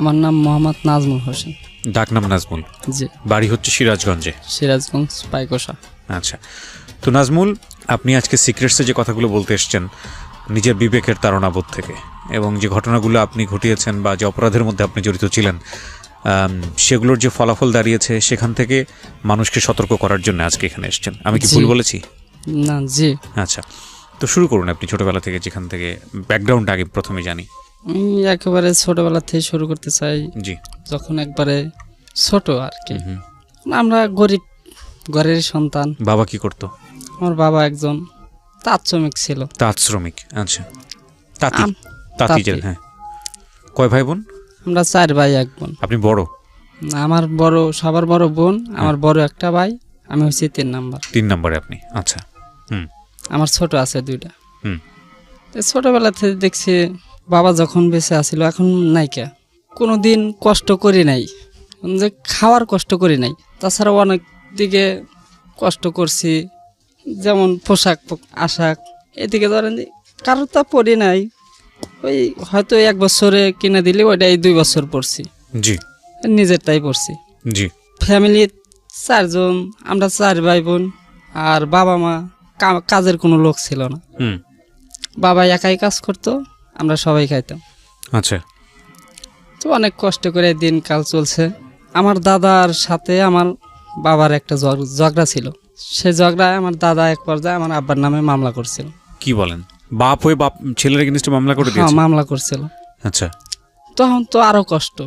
আমার নাম মোহাম্মদ নাজমুল হোসেন। ডাক নাম নাজমুল। জি। বাড়ি হচ্ছে সিরাজগঞ্জে। সিরাজগঞ্জ পাইকোষা। আচ্ছা, তো নাজমুল, আপনি আজকে সিক্রেটসে যে কথাগুলো বলতে এসছেন নিজের বিবেকের তাড়নাবোধ থেকে, এবং যে ঘটনাগুলো আপনি ঘটিয়েছেন বা যে অপরাধের মধ্যে আপনি জড়িত ছিলেন, সেগুলোর যে ফলাফল দাঁড়িয়েছে সেখান থেকে মানুষকে সতর্ক করার জন্য আজকে এখানে এসছেন। আমি কি ভুল বলেছি? না, জি। আচ্ছা, তো শুরু করুন আপনি ছোটবেলা থেকে, যেখান থেকে ব্যাকগ্রাউন্ড আগে প্রথমে জানি। আমি একেবারে ছোটবেলা থেকে শুরু করতে চাই। জি। যখন একবারে ছোট আর কি, আমরা গরিব ঘরের সন্তান। বাবা কি করতো? আমার বাবা একজন তাঁত শ্রমিক ছিল। তাঁত শ্রমিক। আচ্ছা, তাঁতি। হ্যাঁ। কয় ভাই বোন? আমরা 4 ভাই 1 বোন। আপনি বড়? আমার বড়, সবার বড় বোন। আমার বড় একটা ভাই, আমি হচ্ছি 3 নাম্বার। 3 নম্বরে আপনি। আচ্ছা। আমার ছোট আছে 2টা। হুম। ছোটবেলা থেকে দেখছি বাবা যখন বেঁচে আছিল, এখন নাইকা। কোনোদিন কষ্ট করি নাই, যে খাওয়ার কষ্ট করি নাই। তাছাড়াও অনেক দিকে কষ্ট করছি, যেমন পোশাক আশাক, এদিকে ধরেন কারোর তা পরি নাই। ওই হয়তো 1 বছরে কিনে দিলে ওইটাই 2 বছর পড়ছি। জি। নিজেরটাই পড়ছি। জি। ফ্যামিলি 4 জন, আমরা 4 ভাই বোন। আর বাবা মা কাজের কোনো লোক ছিল না। বাবা একাই কাজ করতো, আমরা সবাই খাইতাম। আচ্ছা। তো অনেক কষ্ট করে দিনকাল চলছে। আমার দাদার সাথে আমার বাবার একটা ঝগড়া ছিল। সে ঝগড়ায় আমার দাদা এক পর্যায়ে আমার আব্বার নামে মামলা করছিল। কি বলেন? বাপ হয়ে বাপ ছেলের এগেইনস্টে মামলা করে দিয়েছে? হ্যাঁ, মামলা করছিল। আচ্ছা। তখন তো আরো কষ্ট,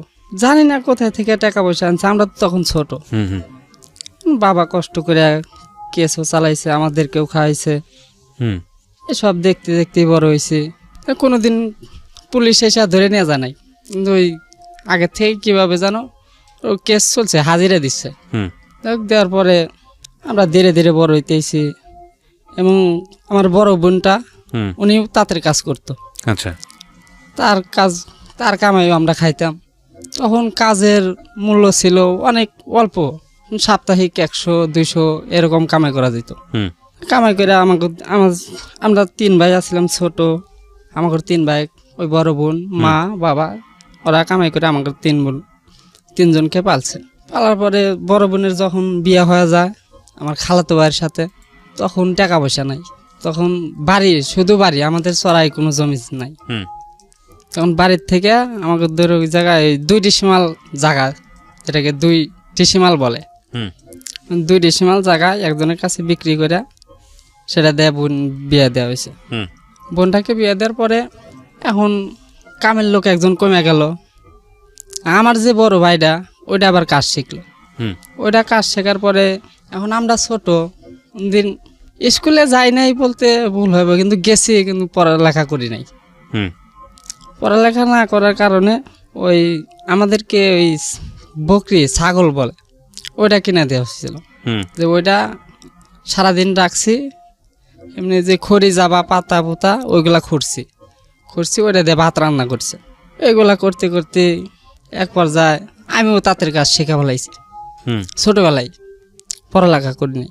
জানি না কোথায় থেকে টাকা পয়সা আনছে, আমরা তো তখন ছোট। বাবা কষ্ট করে কেসও চালাইছে, আমাদেরকেও খাওয়াইছে। এসব দেখতে দেখতে বড় হয়েছে। কোনোদিন পুলিশ এসে ধরে নিয়ে যায় নাই, কিন্তু ওই আগে থেকে কিভাবে জানো ও কেস চলছে, হাজিরা দিচ্ছে। দেওয়ার পরে আমরা ধীরে ধীরে বড় হইতেছি। এবং আমার বড় বোনটা, উনি তাঁতের কাজ করতো। আচ্ছা। তার কামাইও আমরা খাইতাম। তখন কাজের মূল্য ছিল অনেক অল্প, সাপ্তাহিক 100-200 এরকম কামাই করা যেত। কামাই করে আমরা 3 ভাই আছিলাম ছোট। আমাকে 3 ভাই, ওই বড় বোন, মা, বাবা, ওরা কামাই করে আমাকে 3 জনকে পালছে। পালার পরে বড় বোনের যখন বিয়ে হয়ে যায় আমার খালাতো ভাইয়ের সাথে, তখন টাকা পয়সা নাই। তখন শুধু বাড়ি, আমাদের চড়াই কোনো জমি নাই। তখন বাড়ির থেকে আমাকে ধরে ওই জায়গায় 2 ডিসিমাল জায়গা, যেটাকে 2 ডিসিমাল বলে, 2 ডিসিমাল জায়গা একজনের কাছে বিক্রি করে সেটা দেয় বোন বিয়ে দেওয়া হয়েছে। বোনটাকে বিয়ে দেওয়ার পরে এখন কামের লোক একজন কমে গেল। আমার যে বড় ভাইটা, ওইটা আবার কাজ শিখলো। ওইটা কাজ শেখার পরে এখন আমরা ছোট দিন, স্কুলে যাই নাই বলতে ভুল হবে, কিন্তু গেছি, কিন্তু পড়ালেখা করি নাই। পড়ালেখা না করার কারণে ওই আমাদেরকে ওই বকরি, ছাগল বলে, ওইটা কিনে দেওয়া হয়েছিল। যে ওইটা সারাদিন রাখছি, এমনি যে খড়ি যাবা, পাতা পুতা, ওইগুলা খুঁড়ছি, ওইটা দিয়ে ভাত রান্না করছে। এইগুলা করতে করতে এক পর্যায়ে আমিও তাঁতের কাজ শেখা ফেলাইছি ছোটবেলায়, পড়ালেখা করি নাই।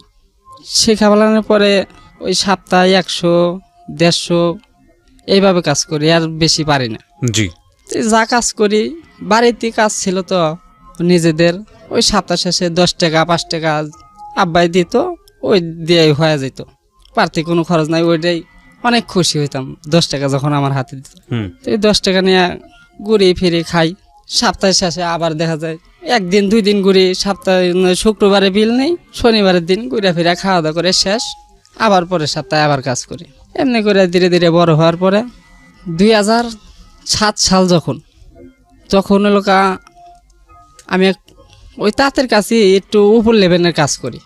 শেখা ফেলানোর পরে ওই সপ্তাহে 100-150 এইভাবে কাজ করি, আর বেশি পারি না। জি। যা কাজ করি, বাড়িতে কাজ ছিল তো নিজেদের, ওই সপ্তাহ শেষে 10 টাকা 5 টাকা আব্বাই দিত, ওই দিয়ে হয়ে যেত, পারতে কোনো খরচ নাই। ওইটাই অনেক খুশি হইতাম 10 টাকা যখন আমার হাতে দিত। এই 10 টাকা নিয়ে ঘুরে ফিরে খাই। সপ্তাহের শেষে আবার দেখা যায় 1 দিন 2 দিন ঘুরি, সপ্তাহে শুক্রবারে বিল নেই, শনিবারের দিন ঘুরে ফিরে খাওয়া দাওয়া করে শেষ, আবার পরের সপ্তাহে আবার কাজ করি। এমনি করে ধীরে ধীরে বড় হওয়ার পরে 2007 সাল যখন এলাকা আমি ওই তাঁতের কাছে একটু উপর লেভেলের কাজ করি,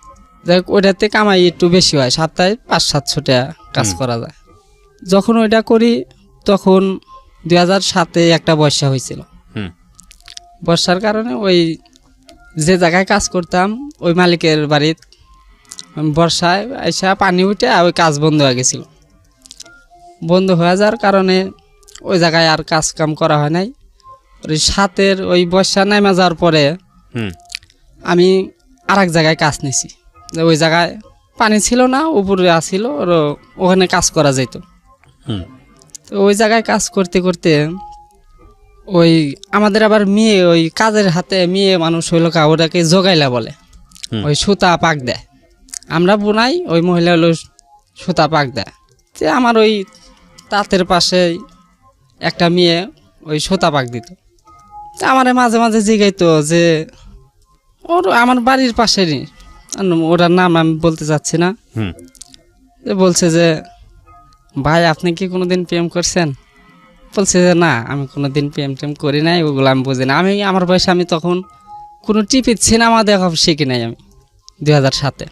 যাই ওইটাতে কামাই একটু বেশি হয়, সপ্তাহে 500-700 টাকা কাজ করা যায়। যখন ওইটা করি তখন 2007-এ একটা বর্ষা হয়েছিল। বর্ষার কারণে ওই যে জায়গায় কাজ করতাম ওই মালিকের বাড়ির বর্ষায় এসে পানি উঠে ওই কাজ বন্ধ হয়ে গেছিল। বন্ধ হয়ে যাওয়ার কারণে ওই জায়গায় আর কাজ কাম করা হয় নাই। ওই 7-এর ওই বর্ষা নেমে যাওয়ার পরে আমি আর এক জায়গায় কাজ নিয়েছি, যে ওই জায়গায় পানি ছিল না, উপরে আসছিল, ওখানে কাজ করা যেত। তো ওই জায়গায় কাজ করতে করতে ওই আমাদের আবার মেয়ে ওই কাজের হাতে মেয়ে মানুষ হইলো ওটাকে জোগাইলা বলে, ওই সুতা পাক দেয়, আমরা বুনাই, ওই মহিলা হলো সুতা পাক দেয়। যে আমার ওই তাঁতের পাশে একটা মেয়ে ওই সুতা পাক দিত, আমার মাঝে মাঝে জিগাইতো যে ওর আমার বাড়ির পাশেরই, ওটার নাম আমি বলতে চাচ্ছি না, যে বলছে যে ভাই আপনি কি কোনোদিন প্রেম করছেন? বলছে যে না আমি কোনোদিন প্রেম টেম করি নাই, ওগুলো আমি বুঝি না। আমি আমার বয়সে আমি তখন কোনো টিভির সিনেমা দেখা শিখি নাই আমি 2007-এ।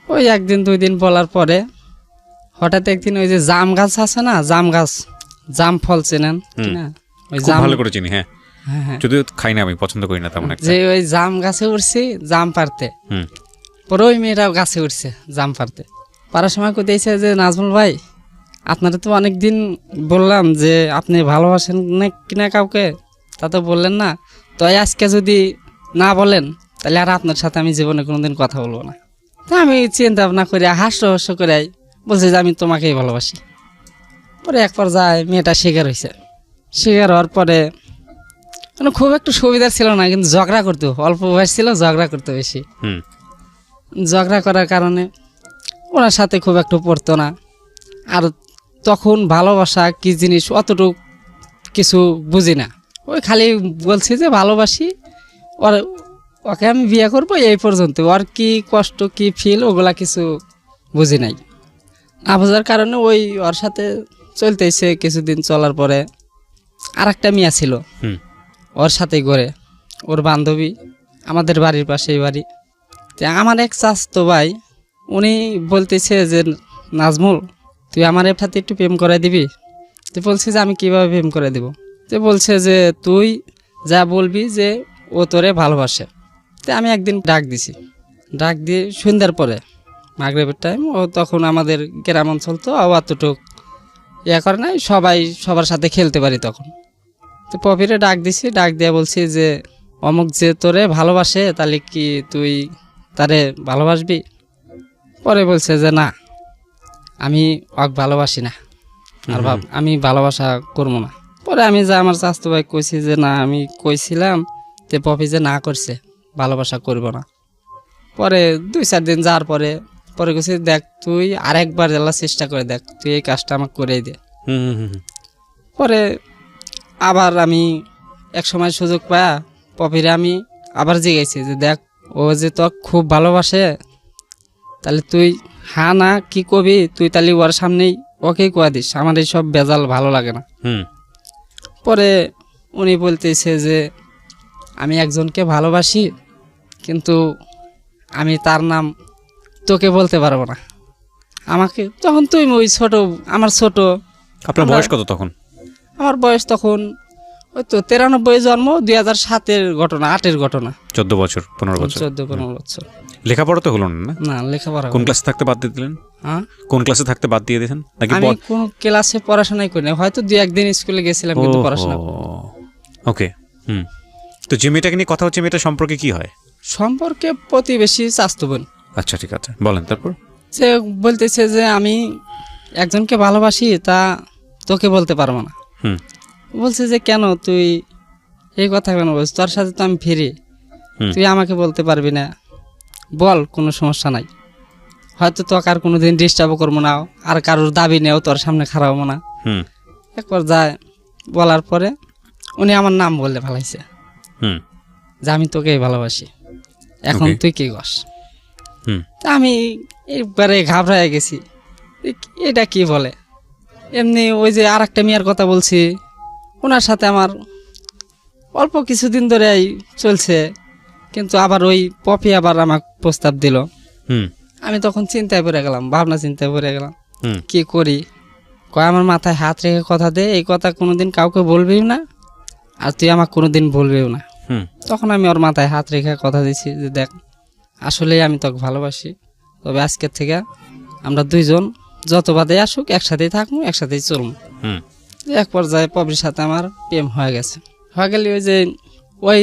ওই একদিন 2 দিন বলার পরে হঠাৎ একদিন ওই যে জাম গাছ আছে না, জাম গাছ, জাম ফল চেনেন না? ওই খুব জাম, ভালো করে চিনি, হ্যাঁ, হ্যাঁ, যদিও খাই না, আমি পছন্দ করি না তেমন একটা। যে ওই জাম গাছে উঠছি জাম পারতে, পরে ওই মেয়েরাও গাছে উঠছে জাম পারতে। পারার সময় দিয়েছে যে নাজমুল ভাই আপনারা তো অনেক দিন বললাম যে আপনি ভালোবাসেন না কিনা কাউকে, তা তো বললেন না, তো আজকে যদি না বলেন তাহলে আর আপনার সাথে আমি জীবনে কোনোদিন কথা বলবো না। তা আমি চিন্তা ভাবনা করে হাস্য করে বলছে যে আমি তোমাকেই ভালোবাসি। পরে এক পর্যায়ে মেয়েটা স্বীকার হয়েছে। স্বীকার হওয়ার পরে মানে খুব একটু সুবিধার ছিল না, কিন্তু ঝগড়া করতো, অল্প বয়স ছিল, ঝগড়া করতো বেশি। ঝগড়া করার কারণে ওনার সাথে খুব একটু পড়তো না। আর তখন ভালোবাসা কি জিনিস অতটুকু কিছু বুঝি না, ওই খালি বলছি যে ভালোবাসি, ওকে আমি বিয়ে করবো এই পর্যন্ত, ওর কি কষ্ট কি ফিল ওগুলা কিছু বুঝি নাই। না বোঝার কারণে ওই ওর সাথে চলতেছে। কিছুদিন চলার পরে আর একটা মেয়ে ছিল ওর সাথে ঘরে, ওর বান্ধবী, আমাদের বাড়ির পাশেই বাড়ি। আমার এক চাচতো ভাই উনি বলতেছে যে নাজমুল তুই আমার এর সাথে একটু প্রেম করে দিবি? তুই বলছিস যে আমি কীভাবে প্রেম করে দিব? তো বলছে যে তুই যা বলবি যে ও তোরে ভালোবাসে। তো আমি একদিন ডাক দিছি, ডাক দিয়ে সন্ধ্যার পরে মাগরিবের টাইম, ও তখন আমাদের গ্রাম অঞ্চল তো অতটুক ইয়া করে নাই, সবাই সবার সাথে খেলতে পারি তখন। তো পপিরে ডাক দিছি, ডাক দিয়ে বলছি যে অমুক যে তোরে ভালোবাসে তাহলে কি তুই তারে ভালোবাসবি? পরে বলছে যে না আমি ভালোবাসি না, আর আমি ভালোবাসা করবো না। পরে আমি যে আমার স্বাস্থ্য ভাই কইছি যে না আমি কইছিলাম, তে পপি যে না করছে ভালোবাসা করব না। পরে 2-4 দিন যাওয়ার পরে পরে কইছি দেখ তুই আরেকবার জ্বালার চেষ্টা করে দেখ, তুই এই কাজটা আমাকে করেই দে। পরে আবার আমি এক সময় সুযোগ পায়া পপিরে আমি আবার জিজ্ঞেছি যে দেখ ও যে তো খুব ভালোবাসে, তাহলে তুই হ্যাঁ না কি কবি, তুই তাহলে ওর সামনেই ওকেই কয়া দিস, আমার এই সব বেজাল ভালো লাগে না। পরে উনি বলতেছে যে আমি একজনকে ভালোবাসি, কিন্তু আমি তার নাম তোকে বলতে পারবো না। আমাকে তখন তুই ওই ছোট, আমার ছোট। আপনার বয়স কত তখন? আমার বয়স তখন ওই তো 93 জন্ম, 2007-এর ঘটনা, 8-এর ঘটনা, 14 বছর 15 বছর। 14-15 বছর। লেখাপড়া তো হলো না? না লেখাপড়া। কোন ক্লাসে থাকতে বাদ দিয়ে দিলেন? হ্যাঁ কোন ক্লাসে থাকতে বাদ দিয়ে দিয়েছেন নাকি? আমি কোন ক্লাসে পড়াশোনাই করি না, হয়তো 2-1 দিন স্কুলে গেছিলাম, কিন্তু পড়াশোনা। ওকে। তো যে মেয়েটাকে নিয়ে কথা হচ্ছে, মেয়েটা সম্পর্কে কি হয়? সম্পর্কে প্রতিবেশী চাচতো বোন। আচ্ছা ঠিক আছে, বলেন তারপর। সে বলতেছে যে আমি একজনকে ভালোবাসি, তা তোকে বলতে পারবো না। বলছে যে কেন তুই এই কথা কেন বলছিস, তোর সাথে তো আমি ফিরি, তুই আমাকে বলতে পারবি না, বল কোনো সমস্যা নাই, হয়তো তোকে আর কোনোদিন ডিস্টার্বও করবো না, আর কারোর দাবি নেও তোর সামনে খারাপ হবো না। একবার যায় বলার পরে উনি আমার নাম বললে ভালাইছে যে আমি তোকেই ভালোবাসি, এখন তুই কি কস? তা আমি একবারে ঘাবড়ায় গেছি, এটা কি বলে। এমনি ওই যে আর একটা মেয়ের কথা বলছি, ওনার সাথে আমার অল্প কিছুদিন ধরে চলছে, কিন্তু আবার ওই পপি আবার আমাকে প্রস্তাব দিল। আমি তখন চিন্তায় পড়ে গেলাম, ভাবনা চিন্তায় পড়ে গেলাম কি করি। কয় আমার মাথায় হাত রেখে কথা দে, এই কথা কোনোদিন কাউকে বলবিও না, আর তুই আমাকে কোনোদিন বলবিও না। তখন আমি ওর মাথায় হাত রেখে কথা দিছি যে দেখ আসলেই আমি তোকে ভালোবাসি, তবে আজকের থেকে আমরা দুইজন যত বাদে আসুক একসাথেই থাকবো, একসাথেই চলবো। এক পর্যায়ে পপির সাথে আমার প্রেম হয়ে গেছে। হয়ে গেলে ওই যে ওই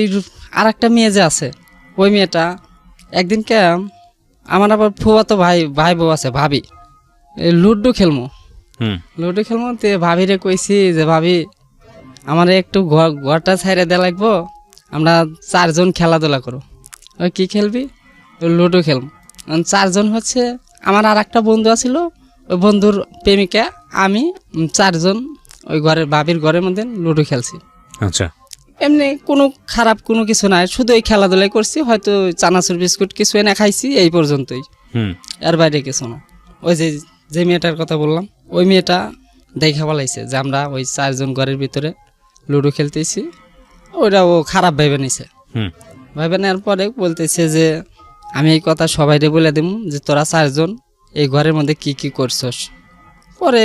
আর একটা মেয়ে যে আছে, ওই মেয়েটা একদিনকে আমার আবার ফুফাতো ভাই বউ আছে, ভাবি, লুডো খেলবো তে ভাবিরে কইছি যে ভাবি আমার একটু ঘরটা ছাইড়ে দেওয়া লাগবো, আমরা 4 জন খেলাধুলা করো। ওই কি খেলবি? ওই লুডো খেলব। 4 জন হচ্ছে আমার আর একটা বন্ধু আছিল, ওই বন্ধুর প্রেমিকা, আমি, 4 জন ওই ঘরের ভাবির ঘরের মধ্যে লুডো খেলছি। আচ্ছা, এমনি কোনো খারাপ কোনো কিছু নাই, শুধু ওই খেলাধুলাই করছি, হয়তো চানাচুর বিস্কুট কিছু এনে খাইছি, এই পর্যন্তই, এর বাইরে কিছু না। ওই যে মেয়েটার কথা বললাম, ওই মেয়েটা দেখা বলাইছে যে আমরা ওই 4 জন ঘরের ভিতরে লুডো খেলতেছি, ওইটা ও খারাপ ভেবে নিছে। ভেবে নেওয়ার পরে বলতেছে যে আমি এই কথা সবাইরে বলে দিব যে তোরা 4 জন এই ঘরের মধ্যে কি কি করছস। পরে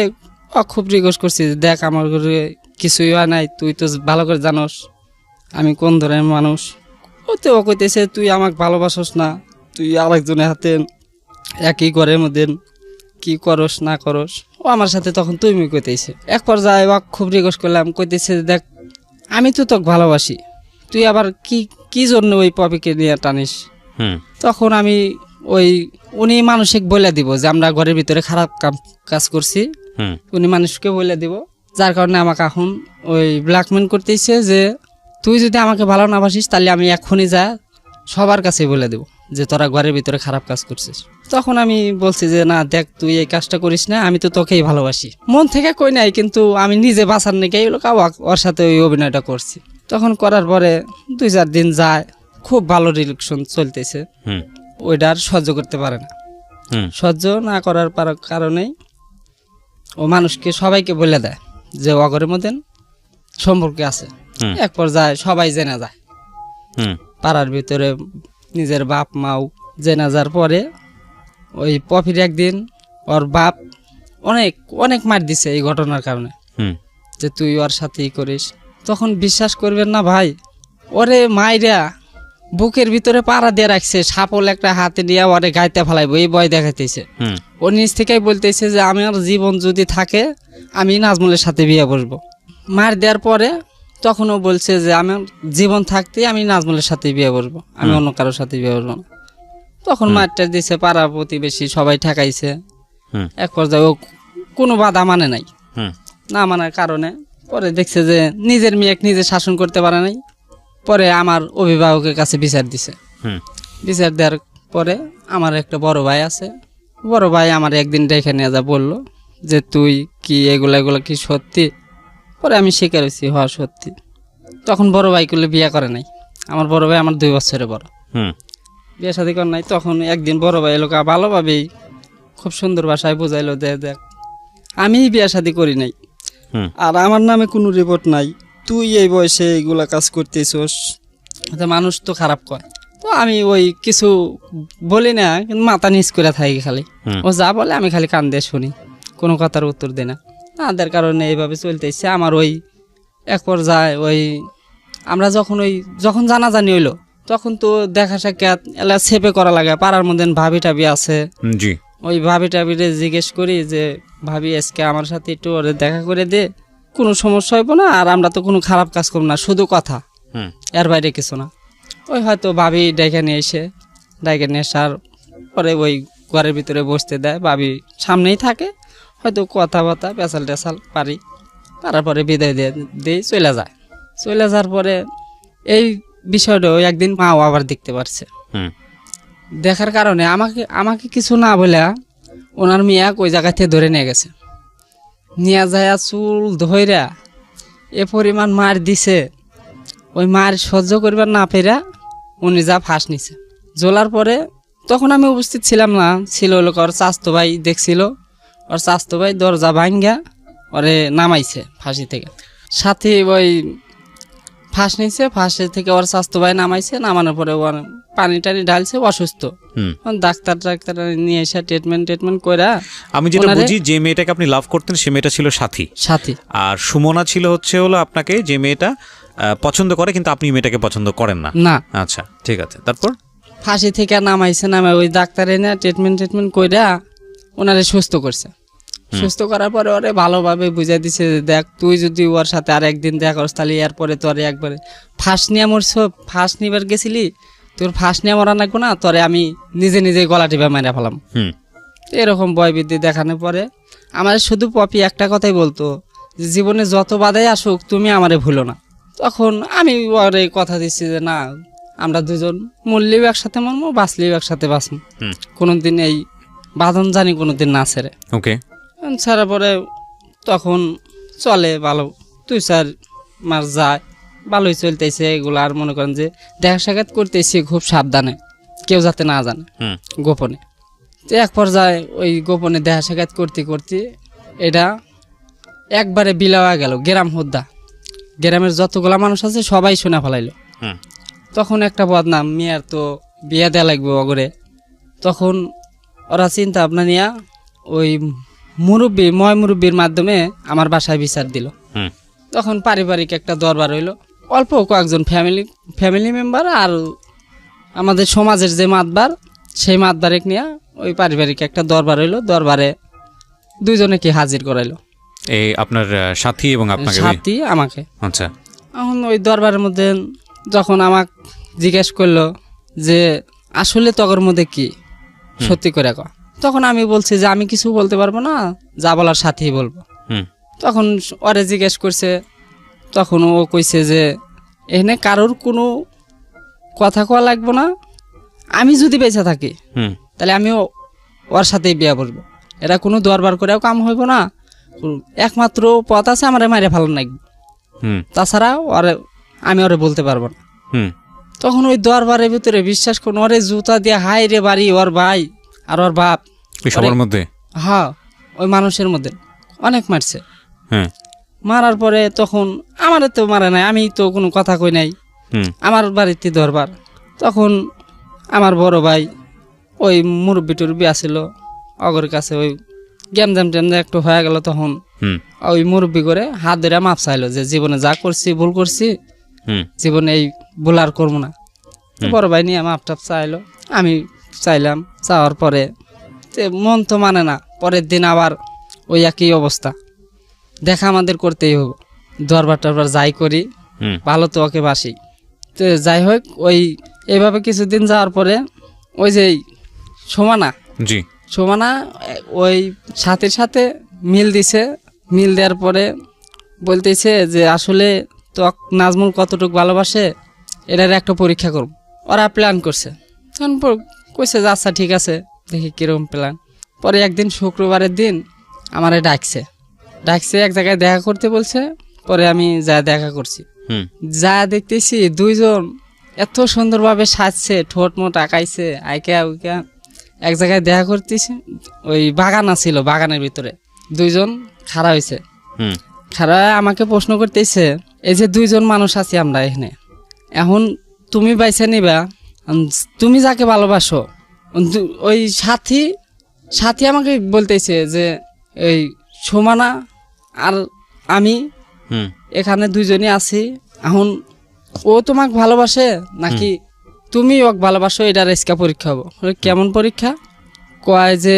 খুব রিকোয়েস্ট করছি, দেখ আমার ঘরে কিছুই হয় নাই, তুই তো ভালো করে জানোস আমি কোন ধরনের মানুষ। ওতে ও কইতেছে তুই আমাকে ভালোবাসস না, তুই আরেকজনের হাতে একই ঘরের মধ্যে কি করস না করস। ও আমার সাথে তখন তুই কইতেছে। এক পর্যায়ে ও খুব রিকোয়েস্ট করলাম, কইতেছে দেখ আমি তো তোকে ভালোবাসি, তুই আবার কি জন্য ওই পপিকে নিয়ে টানিস। তখন আমি উনি মানসিক বলে দিব যে আমরা ঘরের ভিতরে খারাপ কাজ করছি, উনি মানুষকে বলে দিব, যার কারণে আমাকে এখন ওই ব্ল্যাকমেল করতেছে যে তুই যদি আমাকে ভালো না বাসিস তাহলে আমি এখনই যা সবার কাছে বলে দেব যে তোরা ঘরের ভিতরে খারাপ কাজ করছিস। তখন আমি বলছি যে না দেখ তুই এই কাজটা করিস না, আমি তো তোকেই ভালোবাসি, মন থেকে কই নাই, কিন্তু আমি নিজে বাঁচার নাকি ওর সাথে ওই অভিনয়টা করছি। তখন করার পরে 2-4 দিন যায়, খুব ভালো রিলেশন চলতেছে, ওইটা আর সহ্য করতে পারে না। সহ্য না করার কারণেই ও মানুষকে সবাইকে বলে দেয় যে ও ঘরের মধ্যে সম্পর্কে আছে। এক পর্যায়ে সবাই জেনে যায়, পাড়ার ভিতরে নিজের বাপ মাও জেনে যাওয়ার পরে ওই পপির একদিন ওর বাপ অনেক অনেক মার দিছে এই ঘটনার কারণে, যে তুই ওর সাথেই করিস। তখন বিশ্বাস করবেন না ভাই, ওরে মাইরা বুকের ভিতরে পাড়া দিয়ে রাখছে, সাপল একটা হাতে নিয়ে ওরে গাইতে ফেলাইবো এই ভয় দেখাইতেছে। ও নিজ থেকেই বলতেছে যে আমার জীবন যদি থাকে আমি নাজমুলের সাথে বিয়ে বসবো। মার দেওয়ার পরে তখন ও বলছে যে আমার জীবন থাকতে আমি নাজমুলের সাথে বিয়ে বসবো, আমি অন্য কারোর সাথে বিয়ে বসবো না। তখন মারটা দিছে, পাড়া প্রতিবেশী সবাই ঠেকাইছে। এক পর্যায়ে ও কোনো বাধা মানে নাই, না মানার কারণে পরে দেখছে যে নিজের মেয়ে নিজে শাসন করতে পারে নাই, পরে আমার অভিভাবকের কাছে বিচার দিছে। বিচার দেওয়ার পরে আমার একটা বড় ভাই আছে, বড় ভাই আমার একদিন দেখে নিয়ে যা বললো যে তুই কি এগুলা কি সত্যি? পরে আমি স্বীকার হয়েছি হওয়া সত্যি। তখন বড় ভাই করলে বিয়ে করে নাই, আমার বড় ভাই আমার 2 বছরের বড়, বিয়ে শাদী করে নাই। তখন একদিন বড় ভাই এলাকা ভালোভাবেই খুব সুন্দর ভাষায় বুঝাইলো যে দেখ আমি বিয়ে শাদী করি নাই, আর আমার নামে কোনো রিপোর্ট নাই, তুই এই বয়সে এইগুলা কাজ করতেছস, মানুষ তো খারাপ কয়। তো আমি ওই কিছু বলি না, কিন্তু মাথা নিচ করে থাকি খালি, ও যা বলে আমি খালি কান দিয়ে শুনি, কোনো কথার উত্তর দিই না। তাদের কারণে এইভাবে চলতেছে আমার। ওই এক পর্যায়ে আমরা যখন জানাজানি হইলো তখন তো দেখা সাক্ষাৎ এলা সেপে করা লাগে, পাড়ার মধ্যে ভাবি টাবি আছে, ওই ভাবি টাবিরে জিজ্ঞেস করি যে ভাবি আজকে আমার সাথে একটু ওরে দেখা করে দে, কোনো সমস্যা হইব না, আর আমরা তো কোনো খারাপ কাজ করব না, শুধু কথা, এর বাইরে কিছু না। ওই হয়তো ভাবি ডেকে নিয়ে আসার পরে ওই ঘরের ভিতরে বসতে দেয়, ভাবি সামনেই থাকে, হয়তো কথাবার্তা পেঁচাল টেঁচাল পারার পরে বিদায় দিয়ে চলে যায়। চলে যাওয়ার পরে এই বিষয়টা একদিন মাও আবার দেখতে পারছে, দেখার কারণে আমাকে কিছু না বলে ওনার মেয়ে ওই জায়গা থেকে ধরে নিয়ে গেছে, নিয়ে যায় চুল ধইরা এ পরিমাণ মার দিছে, ওই মার সহ্য করবার না পেরা উনি যা ফাঁস নিছে। জ্বলার পরে তখন আমি উপস্থিত ছিলাম না, ছিল ওর চাস্তো ভাই দেখছিল, ওর চাস্তো ভাই দরজা ভাঙ্গা ওরে নামাইছে ফাঁসি থেকে, সাথে ওই ফাঁস নিছে, ফাঁসি থেকে ওর চাস্তো ভাই নামাইছে, নামানোর পরে ওর পানি টানি ঢালছে, অসুস্থ, ডাক্তার নিয়ে এসে ট্রিটমেন্ট কইরা। আমি যেটা বুঝি যে মেয়েটাকে আপনি লাভ করতেন সে মেয়েটা ছিল সাথী, আর সুমনা ছিল হলো আপনাকে যে মেয়েটা পছন্দ করে, কিন্তু আপনি মেয়েটাকে পছন্দ করেন না। আচ্ছা ঠিক আছে, তারপর ফাঁসি থেকে নামাইছে, ওই ডাক্তার এনে ট্রিটমেন্ট কইরা ওনারে সুস্থ করছে। সুস্থ করার পরে ওরে ভালোভাবে বুঝাই দিছে যে দেখ তুই যদি ওর সাথে আর একদিন দেখা করস তাহলে এরপরে তোরে একবারে ফাঁস নিয়ে মরছ, ফাঁস নিবার গেছিলি, তোর ফাঁস নিয়ে মরা লাগবো না, তোরে আমি নিজে গলা টিপা মেরে ফেলাম। এরকম ভয়বৃদ্ধি দেখানোর পরে আমার শুধু পপি একটা কথাই বলতো যে জীবনে যত বাধাই আসুক তুমি আমারে ভুলো না। তখন আমি ওরে কথা দিচ্ছি যে না, আমরা দুজন মরলেও একসাথে মরবো, বাঁচলেও একসাথে বাঁচবো, কোনোদিন এই বাঁধন জানি কোনোদিন না ছেড়ে। ওকে। ছাড়ার পরে তখন চলে ভালো, 2-4 মাস যায়, ভালোই চলতেছে এগুলো। আর মনে করেন যে দেখা সাক্ষাৎ করতেছি খুব সাবধানে, কেউ যাতে না জানে, গোপনে। তো এক পর্যায়ে ওই গোপনে দেখা সাক্ষাৎ করতে করতে এটা একবারে বিলাওয়া গেল গ্রাম হুদ্দা, গ্রামের যতগুলা মানুষ আছে সবাই শুনে ফেলাইলো। তখন একটা বদনাম, মেয়ের তো বিয়ে দেওয়া লাগবে অগরে। তখন ওরা চিন্তা ভাবনা নিয়ে ওই মুরব্বীর মাধ্যমে আমার বাসায় বিচার দিল। তখন পারিবারিক একটা দরবার হইলো, অল্প কয়েকজন ফ্যামিলি মেম্বার আর আমাদের সমাজের যে মাতবার, সেই মাতবারে নিয়ে ওই পারিবারিক একটা দরবার হইলো। দরবারে দুইজনে কি হাজির করাইলো, এই আপনার সাথী এবং আপনাকে? সাথী আমাকে। আচ্ছা। এখন ওই দরবারের মধ্যে যখন আমাকে জিজ্ঞেস করলো যে আসলে তগর মধ্যে কি, সত্যি করে কয়। তখন আমি বলছি যে আমি কিছু বলতে পারবো না, যা বলার সাথেই বলবো। তখন ওরে জিজ্ঞেস করছে, তখন ও কইছে যে এখানে কারোর কোনো কথা কওয়া লাগবো না, আমি যদি বেঁচে থাকি তাহলে আমিও ওর সাথেই বিয়া বলবো, এটা কোনো দরবার করেও কাম হইব না, একমাত্র পথ আছে আমার মারে ভালো লাগবে, তাছাড়া আমি ওরে বলতে পারবো না। তখন ওই দরবারের ভিতরে বিশ্বাস করুন, ওরে জুতা দিয়ে হাই রে বাড়ি, ওর ভাই আর ওর বাপ সবার মধ্যে, হ্যাঁ ওই মানুষের মধ্যে অনেক মারছে। মারার পরে তখন আমার তো মারে নাই, আমি তো কোনো কথা কই নাই, আমার বাড়িতে দরবার। তখন আমার বড় ভাই ওই মুরব্বি টুরব্বি আসছিল অগর কাছে, ওই গ্যামজাম ট্যামজাম একটু হয়ে গেল। তখন ওই মুরব্বি করে হাত ধরে মাপ চাইলো যে জীবনে যা করছি ভুল করছি, জীবনে এই ভুল আর করবো না। বড় ভাই নিয়ে মাপ টাপ চাইলো, আমি চাইলাম। চাওয়ার পরে মন তো মানে না, পরের দিন আবার ওই একই অবস্থা, দেখা আমাদের করতেই হবে, দরবার টরবার যাই করি, ভালো তো ওকে বাসি। তো যাই হোক, ওই এইভাবে কিছুদিন যাওয়ার পরে ওই যে সোমানা ওই সাথীর সাথে মিল দিছে। মিল দেওয়ার পরে বলতেছে যে আসলে তো নাজমুল কতটুকু ভালোবাসে, এটার একটা পরীক্ষা করব। ওরা প্ল্যান করছে, তখন কইছে যে আচ্ছা ঠিক আছে, দেখি কীরকম প্ল্যান। পরে একদিন শুক্রবারের দিন আমারে ডাকছে এক জায়গায় দেখা করতে বলছে। পরে আমি যা দেখা করছি, যা দেখতেছি দুইজন এত সুন্দরভাবে সাজছে, ঠোঁট মোট আঁকাইছে, আইকা উইকা এক জায়গায় দেখা করতেছি। ওই বাগান আছিল, বাগানের ভিতরে দুইজন খাড়া হয়েছে। খাড়া আমাকে প্রশ্ন করতেছে, এই যে দুইজন মানুষ আছি আমরা এখানে, এখন তুমি বাইছে নিবা, তুমি যাকে ভালোবাসো। ওই সাথী আমাকে বলতেছে যে এই সোমানা আর আমি এখানে দুইজনই আছি, এখন ও তোমাকে ভালোবাসে নাকি তুমি ওকে ভালোবাসো, এটার ইস্কা পরীক্ষা হবো। কেমন পরীক্ষা? কয় যে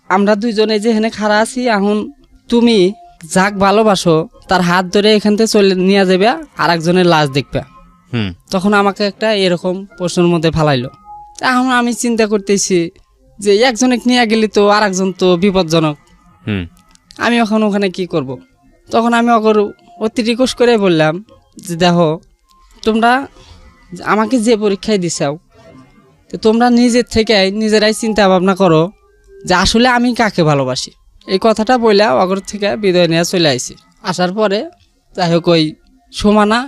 আমরা দুইজনে যে এখানে খাড়া আছি, এখন তুমি যাক ভালোবাসো তার হাত ধরে এখান থেকে চলে নিয়ে যাবে, আর একজনের লাশ দেখবে। তখন আমাকে একটা এরকম প্রশ্নের মধ্যে ফালাইলো। এখন আমি চিন্তা করতেছি যে একজনে নিয়ে গেলি তো আর একজন তো বিপজ্জনক, আমি এখন ওখানে কি করব। তখন আমি অতি রিকোয়েস্ট করে বললাম যে দেখো, তোমরা আমাকে যে পরীক্ষায় দিছাও, তো তোমরা নিজেরাই চিন্তা ভাবনা করো যে আসলে আমি কাকে ভালোবাসি। এই কথাটা বললা অগর থেকে বিদায় নিয়ে চলে আইছি। আসার পরে যাই হোক, ওই সোমানা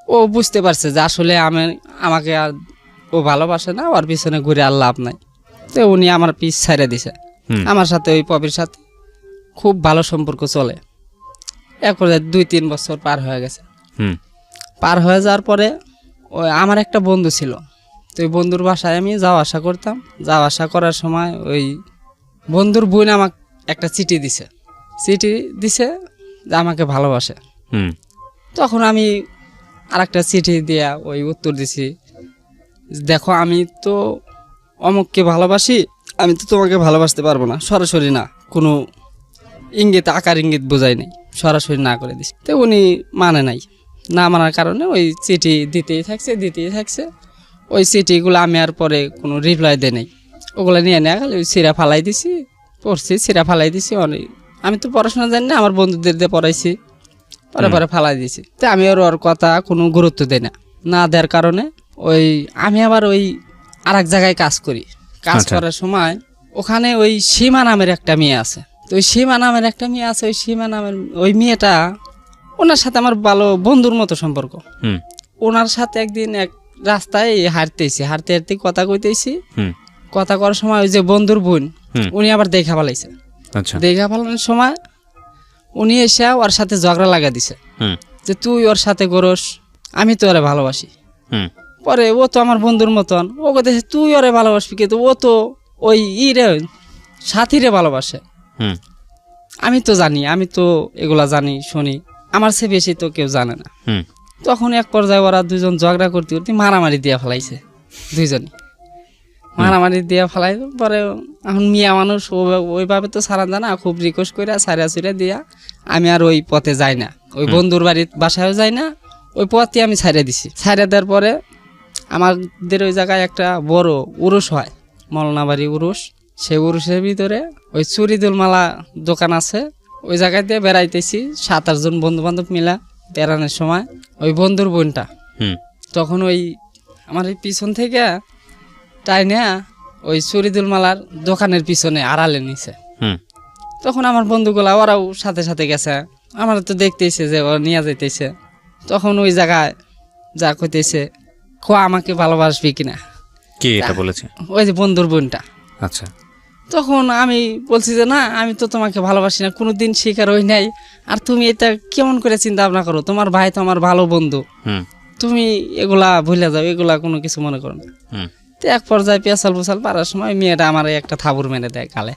ও বুঝতে পারছে যে আসলে আমাকে আর ও ভালোবাসে না, ওর পিছনে ঘুরে আর লাভ নাই। তো উনি আমার পিছ ছাইড়ে দিছে। আমার সাথে ওই পপির সাথে খুব ভালো সম্পর্ক চলে। এরপরে 2-3 বছর পার হয়ে গেছে। পার হয়ে যাওয়ার পরে ওই আমার একটা বন্ধু ছিল, তো ওই বন্ধুর বাসায় আমি যাওয়া আসা করতাম। যাওয়া আসা করার সময় ওই বন্ধুর বোন আমাকে একটা চিঠি দিছে যে আমাকে ভালোবাসে। তখন আমি আর একটা চিঠি দিয়া ওই উত্তর দিছি, দেখো আমি তো অমুককে ভালোবাসি, আমি তো তোমাকে ভালোবাসতে পারবো না, সরাসরি না, কোনো ইঙ্গিত আকার ইঙ্গিত বোঝাই নাই, সরাসরি না করে দিছি। তো উনি মানে নাই, না মানার কারণে ওই চিঠি দিতেই থাকছে। ওই চিঠিগুলো আমি আর পরে কোনো রিপ্লাই দেয় নাই, ওগুলো নিয়ে গেলে ওই সিরা ফালাই দিছি, পড়ছি, সিরা ফালাই দিছি। অনেক আমি তো পড়াশোনা জানি না, আমার বন্ধুদের দিয়ে পড়াইছি, পরে পরে ফালাই দিয়েছি। তো আমি ওর কথা কোনো গুরুত্ব দিই না, না দেওয়ার কারণে ওই আমি আবার ওই আর এক জায়গায় কাজ করি। কাজ করার সময় ওখানে ওই সীমা নামের একটা মেয়ে আছে। তো ওই সীমা নামের একটা মেয়ে আছে, ওই সীমা নামের ওই মেয়েটা, ওনার সাথে আমার ভালো বন্ধুর মতো সম্পর্ক। ওনার সাথে একদিন এক রাস্তায় হাঁটতে হাঁটতে কথা কইতেছি। কথা করার সময় ওই যে বন্ধুর বোন, উনি আবার দেখা ফেলাইছে। দেখা ফেলানোর সময় উনি এসে ওর সাথে ঝগড়া লাগা দিছে যে তুই ওর সাথে করস, আমি তো ওরে ভালোবাসি। পরে ও তো আমার বন্ধুর মতন, ও কথা তুই ওরে ভালোবাসবি, কিন্তু ও তো ওই সাথীরে ভালোবাসে। আমি তো জানি, আমি তো এগুলা জানি শুনি, আমার চেয়ে বেশি তো কেউ জানে না। তখন এক পর্যায়ে ওরা দুজন ঝগড়া করতে করতে মারামারি দিয়ে ফেলাইছে। দুইজনই মারামারি দিয়ে ফেলাই। পরে এখন মিয়া মানুষ ওইভাবে তো সারা জানা, খুব রিকোয়েস্ট করে সারা সুরে দিয়া আমি আর ওই পথে যাই না, ওই বন্ধুর বাড়ির বাসায়ও যাই না, ওই পথে আমি ছাড়িয়ে দিছি। ছাড়িয়ে দেওয়ার পরে আমাদের ওই জায়গায় একটা বড় উরুস হয়, মলনাবাড়ি উরুস। সেই উরুসের ভিতরে ওই চুরিদুল মালা দোকান আছে। ওই জায়গায় দিয়ে বেড়াইতেছি 7-8 জন বন্ধু বান্ধব মিলা বেড়ানোর সময় ওই বন্ধুর বোনটা তখন ওই আমার এই পিছন থেকে টাইনে ওই চুরিদুল মালার দোকানের পিছনে আড়ালে নিছে। তখন আমার বন্ধুগুলা ওরাও সাথে সাথে গেছে, আমার তো দেখতেইছে যে ও নিয়ে যাইতেছে। তখন ওই জায়গায় যা কইতেছে, আমাকে ভালোবাসবি কিনা। কে এটা বলেছে? ওই যে বন্ধুর বোনটা। আচ্ছা। তখন আমি বলছি যে না, আমি তো তোমাকে ভালোবাসি না, কোনোদিন শিকার হই নাই। আর তুমি এটা কেমন করে চিন্তা ভাবনা করো, তোমার ভাই তো আমার ভালো বন্ধু, তুমি এগুলা ভুলে যাও, এগুলা কোনো কিছু মনে করো না। তো এক পর্যায়ে পেঁচাল পুচাল পারার সময় মেয়েটা আমার একটা থাবুর মেরে দেয় গালে।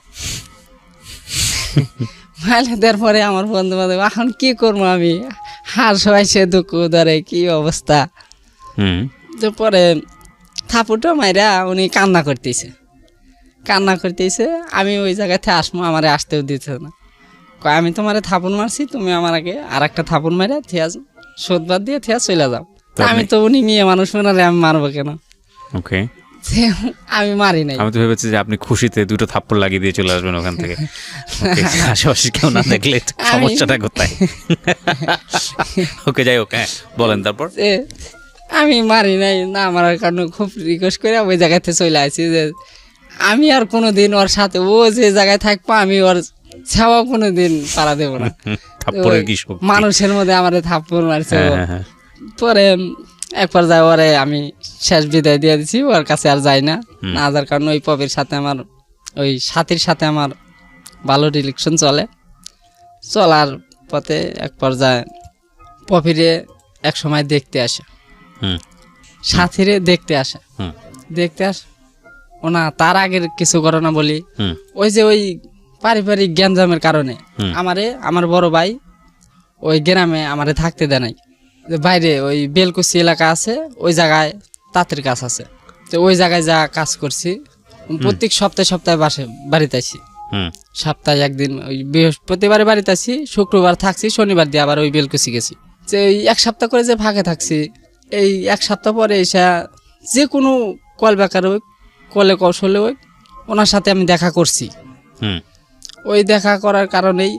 মাইলে দেওয়ার পরে আমার বন্ধু বান্ধব এখন কি করবো আমি, হার সবাই সে দুঃখ ধরে কি অবস্থা। তো পরে থাপুটা মাইরা উনি কান্না করতেছে। আমি ওই জায়গাতে আসবো, আমারে আসতেও দিতে না। আমি তোমারে থাপুন মারছি, তুমি আমার আগে আর একটা থাপুন মারে থিয়া শোধবাদ দিয়ে থিয়া চলে যাও। আমি তো উনি মেয়ে মানুষ মনে, আমি মারবো কেন? ওকে, আমি মারি নাই। আমি তো ভেবেছি যে আপনি খুশিতে 2টো থাপ্পড় লাগিয়ে দিয়ে চলে আসবেন ওখান থেকে। আশেপাশে কেউ না দেখলে সমস্যাটা কোথায়? ওকে, যাই হোক, হ্যাঁ বলেন তারপর। আমি মারি নাই, না মারার কারণে খুব রিকোয়েস্ট করে ওই জায়গাতে চলে আসি যে আমি আর কোনোদিন ওর সাথে, ও যে জায়গায় থাকবো আমি ওর ছাওয়া কোনোদিন পাড়া দেবো না। মানুষের মধ্যে আমার থাপ্পড় মারছে। পরে এক পর্যায়ে ওরে আমি শেষ বিদায় দিয়ে দিচ্ছি, ওর কাছে আর যাই না। না যার কারণে ওই পপির সাথে আমার, ওই সাথীর সাথে আমার ভালো রিলেশন চলার পথে এক পর্যায়ে পপিরে এক সময় দেখতে আসে, সাথীরে দেখতে আসে। ওনা তার আগের কিছু ঘটনা বলি। ওই যে ওই পারিবারিক গ্যাঞ্জামের কারণে আমার বড় ভাই ওই গ্রামে আমারে থাকতে দেয় নাই। বাইরে ওই বেলকুচি এলাকা আছে, ওই জায়গায় তাঁতের কাজ আছে। তো ওই জায়গায় যা কাজ করছি, প্রত্যেক সপ্তাহে বাড়িতে আসি। সপ্তাহে একদিন ওই বৃহস্পতিবারে বাড়িতে আসি, শুক্রবার থাকছি, শনিবার দিয়ে আবার ওই বেলকুচি গেছি। যে ওই 1 সপ্তাহ করে যে ভাগে থাকছি, এই 1 সপ্তাহ পরে এসে যে কোনো কল বেকার হোক, কলে কৌশলে হোক, ওনার সাথে আমি দেখা করছি। ওই দেখা করার কারণেই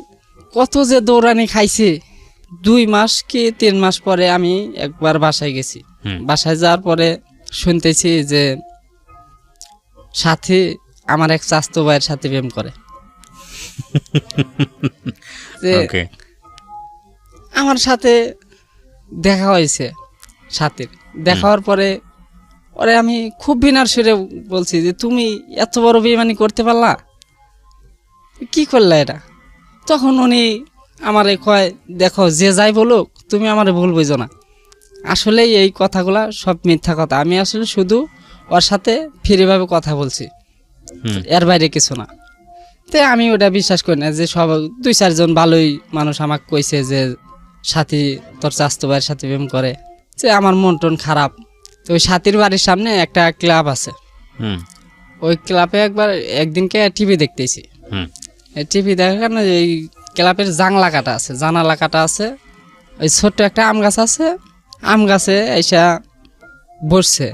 কত যে দৌড়ানি খাইছে। 2 মাস কি 3 মাস পরে আমি একবার বাসায় গেছি। বাসায় যাওয়ার পরে শুনতেছি যে সাথী আমার এক চাচতো ভাইয়ের সাথে প্রেম করে। আমার সাথে দেখা হয়েছে, সাথীর দেখা হওয়ার পরে ওরে আমি খুব বিনার সুরে বলছি যে তুমি এত বড় বেইমানি করতে পারলা, কি করলা এটা? তখন উনি আমারে কয়, দেখো যে যাই বলুক তুমি আমারে ভুল বুঝো না, আসলে এই কথাগুলা সব মিথ্যা কথা, আমি আসলে শুধু ওর সাথে ফ্রিভাবে কথা বলছি, এর বাইরে কিছু না। তো আমি ওটা বিশ্বাস করি না যে সব 2-4 জন ভালোই মানুষ আমাকে কইছে যে সাথী তোর চাচতো ভাইয়ের সাথে প্রেম করে। যে আমার মন টন খারাপ। তো ওই সাথীর বাড়ির সামনে একটা ক্লাব আছে, ওই ক্লাবে একদিনকে টিভি দেখতেছি। টিভি দেখার কারণে এই ক্লাবের জানালা কাটা আছে, ওই ছোট্ট একটা আম গাছ আছে, আম গাছে এসা বসছে,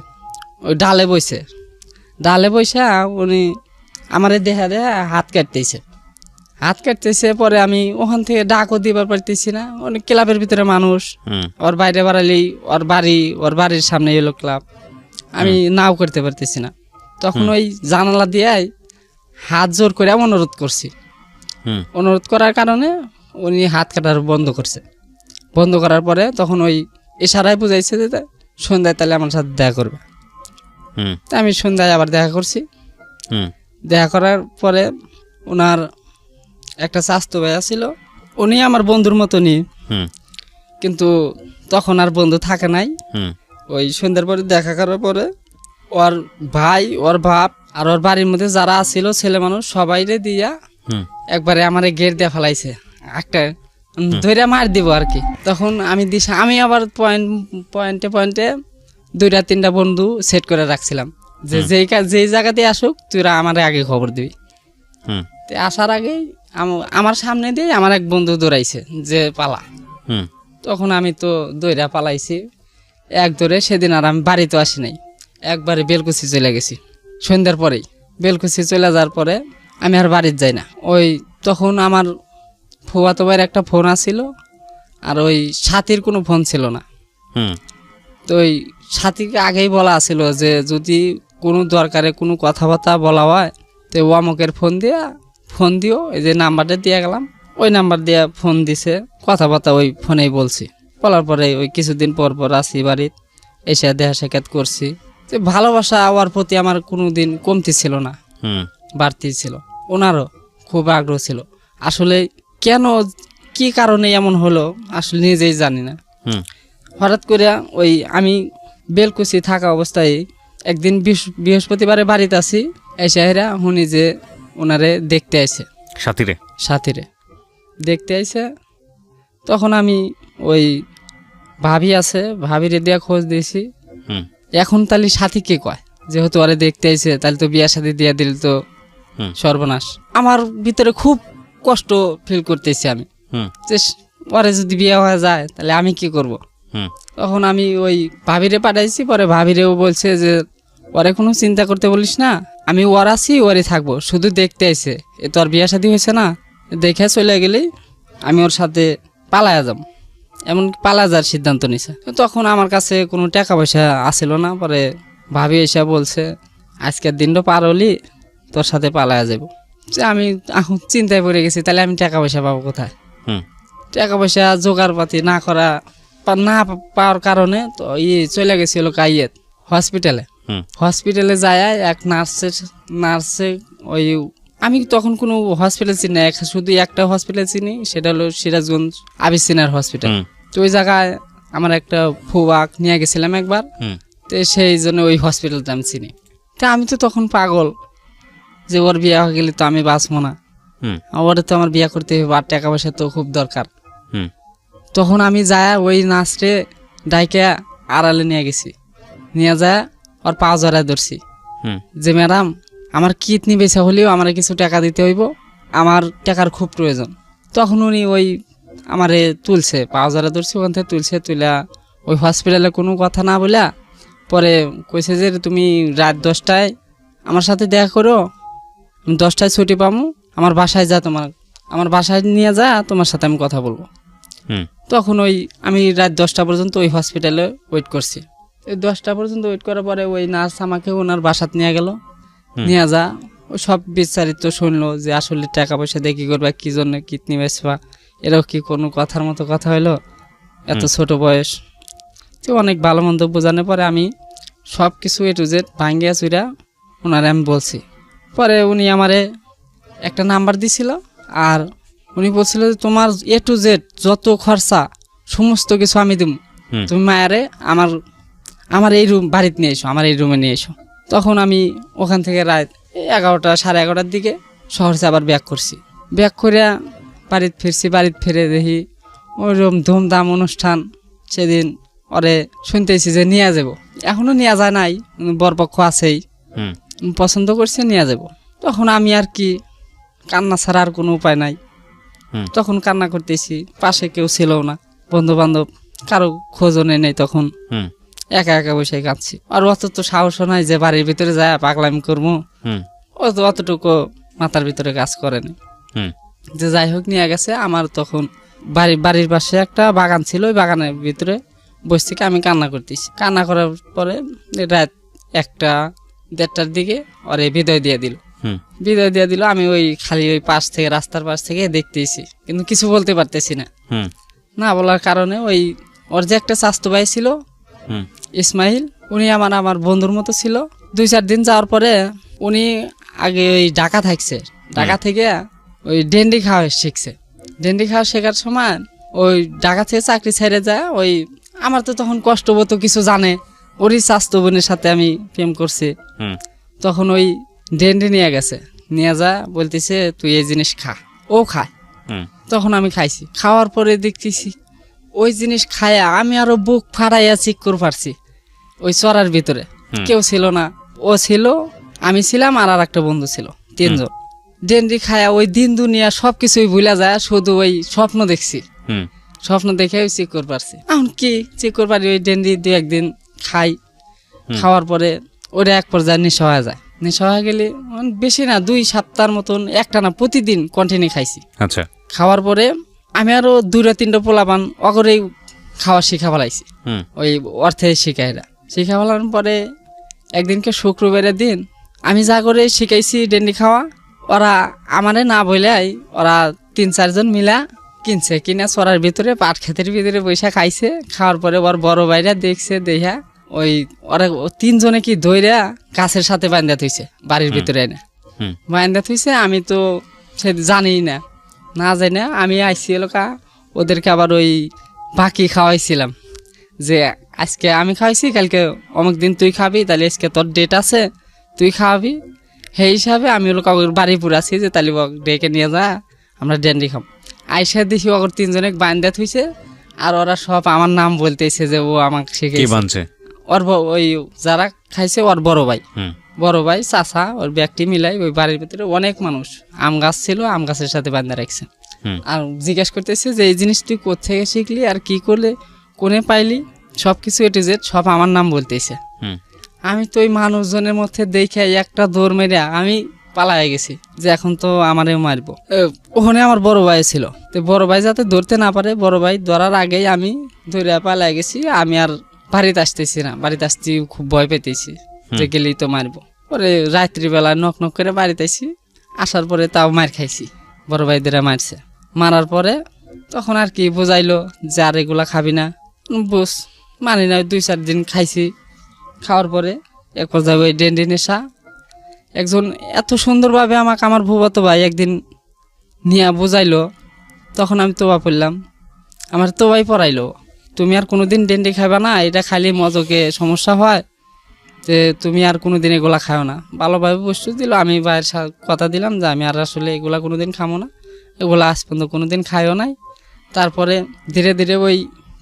ওই ডালে বসে উনি আমারে দেখা হাত কাটতেছে। হাত কাটতেছে, পরে আমি ওখান থেকে ডাকও দিবার পারতেছি না, অনেক ক্লাবের ভিতরে মানুষ, ওর বাইরে বাড়ালেই ওর বাড়ির সামনে এলো ক্লাব, আমি নাও করতে পারতেছি না। তখন ওই জানালা দিয়ে হাত জোর করে অনুরোধ করছি, অনুরোধ করার কারণে উনি হাত কাটার বন্ধ করছে। বন্ধ করার পরে তখন ওই ইশারায় বুঝাইছে যে সন্ধ্যায় তাহলে আমার সাথে দেখা করবে। তা আমি সন্ধ্যায় আবার দেখা করছি। দেখা করার পরে ওনার একটা স্বাস্থ্য ভাইয়া ছিল, উনি আমার বন্ধুর মতনই, কিন্তু তখন আর বন্ধু থাকে নাই। ওই সন্ধ্যার পরে দেখা করার পরে ওর ভাই, ওর বাপ আর ওর বাড়ির মধ্যে যারা আছিল ছেলে মানুষ সবাইরে দিয়া একবারে আমারে গেট দিয়ে ফেলাইছে, একটা ধরে মার দিব আর কি। তখন আমি আবার পয়েন্টে 2-3টা বন্ধু সেট করে রাখছিলাম যে যেই জায়গাতে আসুক তুইরা আমার আগে খবর দিবি। আসার আগেই আমার সামনে দিয়ে আমার এক বন্ধু দৌড়াইছে যে পালা। তখন আমি তো দৌড়া পালাইছি এক দৌড়ে। সেদিন আর আমি বাড়িতে আসি নাই, একবারে বেলকুচি চলে গেছি সন্ধ্যার পরেই। বেলকুচি চলে যাওয়ার পরে আমি আর বাড়িতে যাই না। ওই তখন আমার ফুয়াতো ভাইয়ের একটা ফোন আসছিল, আর ওই সাথীর কোনো ফোন ছিল না। তো ওই সাথীকে আগেই বলা আছিল যে যদি কোনো দরকারে কোনো কথাবার্তা বলা হয় তো অমুকের ফোন দিও, এই যে নাম্বারটা দিয়ে গেলাম, ওই নাম্বার দিয়ে ফোন দিছে, কথাবার্তা ওই ফোনেই বলছি। বলার পরে ওই কিছুদিন পর আসি বাড়ির, এসে দেখা সাক্ষাৎ করছি। তো ভালোবাসা ওর প্রতি আমার কোনো দিন কমতি ছিল না, বাড়তি ছিল। ওনারও খুব আগ্রহ ছিল। আসলে কেন কি কারণে এমন হলো আসলে নিজেই জানি না। হঠাৎ করে ওই আমি বেলকুচি থাকা অবস্থায় একদিন বৃহস্পতিবারে বাড়িতে আছি, এসে শুনি যে ওনারে দেখতে আইছে, সাথীরে দেখতে আইছে। তখন আমি ওই ভাবি আছে, ভাবিরে দিয়া খোঁজ দিয়েছি। এখন তাহলে সাথী কে কয়, যেহেতু ওরে দেখতে আইছে তাহলে তো বিয়া শাদী দিয়া দিল তো সর্বনাশ। আমার ভিতরে খুব কষ্ট ফিল করতেছি আমি, যে পরে যদি বিয়ে হয়ে যায় তাহলে আমি কি করব। তখন আমি ওই ভাবিরে পাঠাইছি, পরে ভাবিরেও বলছে যে ওরে কোনো চিন্তা করতে বলিস না, আমি ওর আছি, ওরই থাকবো, শুধু দেখতে আইছে, এ তো আর বিয়া শাদী হয়েছে না, দেখে চলে গেলেই আমি ওর সাথে পালায়া যাব, এমন পালা যাওয়ার সিদ্ধান্ত নিছে। তখন আমার কাছে কোনো টাকা পয়সা আসছিল না। পরে ভাবি এসে বলছে আজকের দিনটা পার হলি তোর সাথে পালায়া যাব। যে আমি এখন চিন্তায় পড়ে গেছি, তাহলে আমি টাকা পয়সা পাবো কোথায়? টাকা পয়সা জোগাড় পাতি না পাওয়ার কারণে তো চলে গেছিল কাইয়েত হসপিটালে যায়। এক নার্সে ওই আমি তখন কোনো হসপিটাল চিনি না, শুধু একটা হসপিটাল চিনি, সেটা হলো সিরাজগঞ্জ আবিসিনার হসপিটাল। তো ওই জায়গায় আমার একটা ফুয়াক নিয়ে গেছিলাম একবার, তো সেই জন্য ওই হসপিটালটা আমি চিনি। তা আমি তো তখন পাগল যে ওর বিয়ে হয়ে গেলে তো আমি বাঁচবো না, ওরে তো আমার বিয়ে করতে হবে, আর টাকা পয়সা তো খুব দরকার। তখন আমি যায় ওই নার্সরে ডাইকে আড়ালে নিয়ে গেছি, নিয়ে যায় ওর পা জড়ায় ধরছি যে ম্যাডাম আমার কিডনি বেচা হলেও আমার কিছু টাকা দিতে হইব, আমার টাকার খুব প্রয়োজন। তখন উনি ওই আমারে তুলছে, পা জড়ায় ধরছি, ওখান থেকে তুলা ওই হসপিটালে কোনো কথা না বলে পরে কইছে যে তুমি রাত 10টায় আমার সাথে দেখা করো, 10টায় ছুটি পাবো, আমার বাসায় আমার বাসায় নিয়ে যা, তোমার সাথে আমি কথা বলবো। তখন ওই আমি রাত 10টা পর্যন্ত ওই হসপিটালে ওয়েট করছি। ওই 10টা পর্যন্ত ওয়েট করার পরে ওই নার্স আমাকে ওনার বাসাত নিয়ে গেল, নিয়ে যা ওই সব বিস্তারিত শুনলো যে আসলে টাকা পয়সা দিয়ে কী করবা, কী জন্য কিডনি বেচবা, এরাও কি কোনো কথার মতো কথা হইলো, এত ছোট বয়স। তো অনেক ভালো মন্দ বোঝানোর পরে আমি সব কিছু এ টু জেড ভাঙ্গিয়া চুরা ওনারে আমি বলছি। পরে উনি আমারে একটা নাম্বার দিছিল, আর উনি বলছিল যে তোমার এ টু জেড যত খরচা সমস্ত কিছু আমি দিব, তুমি মায়ারে আমার এই বাড়িতে নিয়ে এসো, আমার এই রুমে নিয়ে এসো। তখন আমি ওখান থেকে রাত 11টা সাড়ে 11টার দিকে শহরে আবার ব্যাক করছি। ব্যাক করিয়া বাড়িতে ফিরছি। বাড়িতে ফিরে দেখি ওইরকম ধুমধাম অনুষ্ঠান। সেদিন ওরে শুনতেছি যে নিয়ে যাব, এখনো নিয়ে যায় নাই, বরপক্ষ আছেই, পছন্দ করছে নিয়ে যাব। তখন আমি আর কি কান্না ছাড়া আর কোনো উপায় নাই, তখন কান্না করতেছি, পাশে কেউ ছিল না, বন্ধু বান্ধব কারো খোঁজও নেই। তখন একা একা বসে কাঁদছি। আর অত তো সাহস নাই যে বাড়ির ভিতরে যায় পাগলামি করবো, অতটুকু মাথার ভিতরে কাজ করেনি। যে যাই হোক নিয়ে গেছে। আমার তখন বাড়ির পাশে একটা বাগান ছিল, ওই বাগানের ভিতরে বসে থেকে আমি কান্না করতেছি। কান্না করার পরে রাত 1-1:30টার দিকে ওরে বিদায় দিয়ে দিল। আমি ওই খালি ওই রাস্তার পাশ থেকে দেখতেছি, কিন্তু কিছু বলতে পারতেছি না। না বলার কারণে ওই ওর যে একটা চাচাতো ভাই ছিল ইসমাইল, উনি আমার বন্ধুর মতো ছিল। 2-4 দিন যাওয়ার পরে উনি আগে ওই ঢাকা থাকছে, ঢাকা থেকে ওই ডেন্ডি খাওয়া শিখছে। ডেন্ডি খাওয়া শেখার সময় ওই ঢাকা থেকে চাকরি ছেড়ে যায়। ওই আমার তো তখন কষ্টবোধ কিছু জানে, ওরই চাচাতো বোনের সাথে আমি প্রেম করছি। তখন ওই ডেন্ডি নিয়ে গেছে, নিয়ে যা বলতেছে তুই এই জিনিস খা। ও খায়, তখন আমি খাইছি। খাওয়ার পরে দেখতেছি ওই জিনিস খায়া আমি আরো বুক ফাড়াইয়া চিক করে পারছি। ওই চড়ার ভিতরে কেউ ছিল না, ও ছিল, আমি ছিলাম, আর একটা বন্ধু ছিল, 3 জন। ডেন্ডি খায়া ওই দিন দুনিয়া সবকিছুই ভুলা যায়, শুধু ওই স্বপ্ন দেখছি। স্বপ্ন দেখে ওই চিক করে পারছি। এখন কি চিক করে পারি, ওই ডেন্ডি 2-1 দিন খাই। খাওয়ার পরে ওটা এক পর্যায়ে নেশা হয়ে যায়। নেশা হয়ে গেলে বেশি না 2 সপ্তাহের মতন একটানা প্রতিদিন কন্টিনিউ খাইছি। আচ্ছা। খাওয়ার পরে আমি আরো 2-3টা পোলাপান অগরেই খাওয়া শিখা ফেলাইছি, ওই অর্থে শিখাইরা। শিখা ফেলার পরে একদিনকে শুক্রবারের দিন আমি যা করে শিখাইছি ডেন্ডি খাওয়া, ওরা আমারে না বইলাই ওরা 3-4 জন মিলা কিনছে, কিনা চড়ার ভিতরে পাট ক্ষেতের ভিতরে বৈশা খাইছে। খাওয়ার পরে ওর বড় ভাইরা দেখছে, দেখা ওই ওরা 3 জনে কি দইরা গাছের সাথে বান্ধা থইছে, বাড়ির ভিতরে এনে বান্ধা থইছে। আমি তো সে জানি না যাই না, আমি আইসি এলাকা ওদেরকে আবার ওই বাকি খাওয়াইছিলাম, যে আজকে আমি খাওয়াইছি, কালকে অমুক দিন তুই খাবি, তাহলে আজকে তোর ডেট আছে, তুই খাওয়াবি। সেই হিসাবে আমি ওগুলো বাড়ি পুরাছি, যে তাহলে ডেকে নিয়ে যা, আমরা ডেন্ডি খাম। আইসা দেখি ওর 3 জনে বান্ধা থইছে, আর ওরা সব আমার নাম বলতেছে যে ও আমাকে শিখেছে। ওর ওই যারা খাইছে ওর বড় ভাই চাচা, ওর ব্যক্তি মিলাই ওই বাড়ির ভিতরে অনেক মানুষ, আম গাছ ছিল, আম গাছের সাথে বান্ধা রাখছে। আর জিজ্ঞেস করতেছে যে এই জিনিস তুই কোথেকে শিখলি, আর কি করলে, কোনে পাইলি, সবকিছু এ টু জেড সব আমার নাম বলতেছে। আমি তো ওই মানুষজনের মধ্যে দেখে একটা দৌড় মেরে আমি পালাই গেছি, যে এখন তো আমারও মারবো। ওখানে আমার বড় ভাই ছিল, তো বড় ভাই যাতে ধরতে না পারে, বড় ভাই ধরার আগেই আমি ধরে পালাই গেছি। আমি আর বাড়িতে আসতেছি না, বাড়িতে আসতে খুব ভয় পেতেছি, যে গেলেই তো মারবো। পরে রাত্রিবেলা নক করে বাড়িতে আসি, আসার পরে তাও মার খাইছি, বড় ভাইদেরা মারছে। মারার পরে তখন আর কি বোঝাইলো যে আর এগুলা খাবি না, বুঝ মানি না। 2-4 দিন খাইছি। খাওয়ার পরে এক পর্যায়ে ওই ডেন্ডি নেশা। একজন এত সুন্দরভাবে আমাকে আমার ভুবতো ভাই একদিন নিয়ে বোঝাইলো, তখন আমি তোবা পড়লাম। আমার তোবাই পড়াইলো, তুমি আর কোনোদিন ডেন্ডি খাইবা না, এটা খালি মজকে সমস্যা হয়, যে তুমি আর কোনোদিন এগুলা খাও না। ভালোভাবে বস্তু দিল, আমি ভাইয়ের কথা দিলাম যে আমি আর আসলে এগুলা কোনোদিন খাবো না, এগুলা আজ পর্যন্ত কোনোদিন খাইও নাই। তারপরে ধীরে ধীরে ওই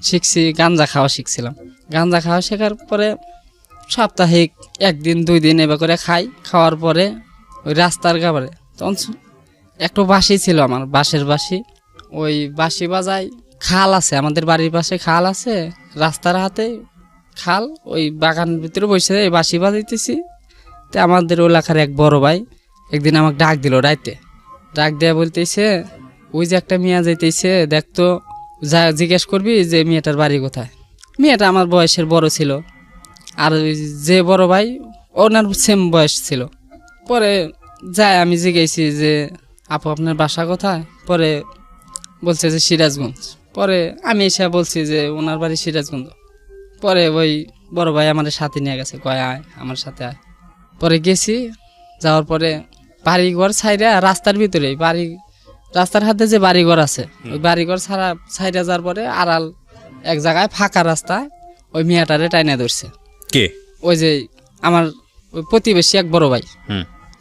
শিখছি, গাঞ্জা খাওয়া শিখছিলাম। গাঞ্জা খাওয়া শেখার পরে সাপ্তাহিক 1 দিন 2 দিন এবার করে খাই। খাওয়ার পরে ওই রাস্তার গাবারে তখন একটু বাঁশি ছিল, আমার বাঁশের বাঁশি, ওই বাঁশি বাজাই। খাল আছে আমাদের বাড়ির পাশে, খাল আছে রাস্তার হাতে খাল, ওই বাগানের ভিতরে বসে এই বাঁশি বাজাইতেছি। তো আমাদের এলাকার এক বড় ভাই একদিন আমাকে ডাক দিল রাইতে, ডাক দেয়া বলতেছে ওই যে একটা মেয়া যাইতেছে, দেখতো, যা জিজ্ঞেস করবি যে মেয়েটার বাড়ি কোথায়। মেয়েটা আমার বয়সের বড় ছিল, আর যে বড় ভাই ওনার সেম বয়স ছিল। পরে যাই আমি জিজ্ঞেসি যে আপু আপনার বাসা কোথায়, পরে বলছে যে সিরাজগঞ্জ। পরে আমি এসে বলছি যে ওনার বাড়ি সিরাজগঞ্জ। পরে ওই বড় ভাই আমার সাথে নিয়ে গেছে, কয় আয় আমার সাথে আয়। পরে গেছি, যাওয়ার পরে বাড়িঘর ছাইরা রাস্তার ভিতরে, রাস্তার হাতে যে বাড়িঘর আছে, ওই বাড়িঘর ছাড়া ছাইরা যাওয়ার পরে আড়াল এক জায়গায় ফাঁকা রাস্তায় ওই মেয়েটারে টাইনা ধরছে। কে? ওই যে আমার ওই প্রতিবেশী এক বড় ভাই।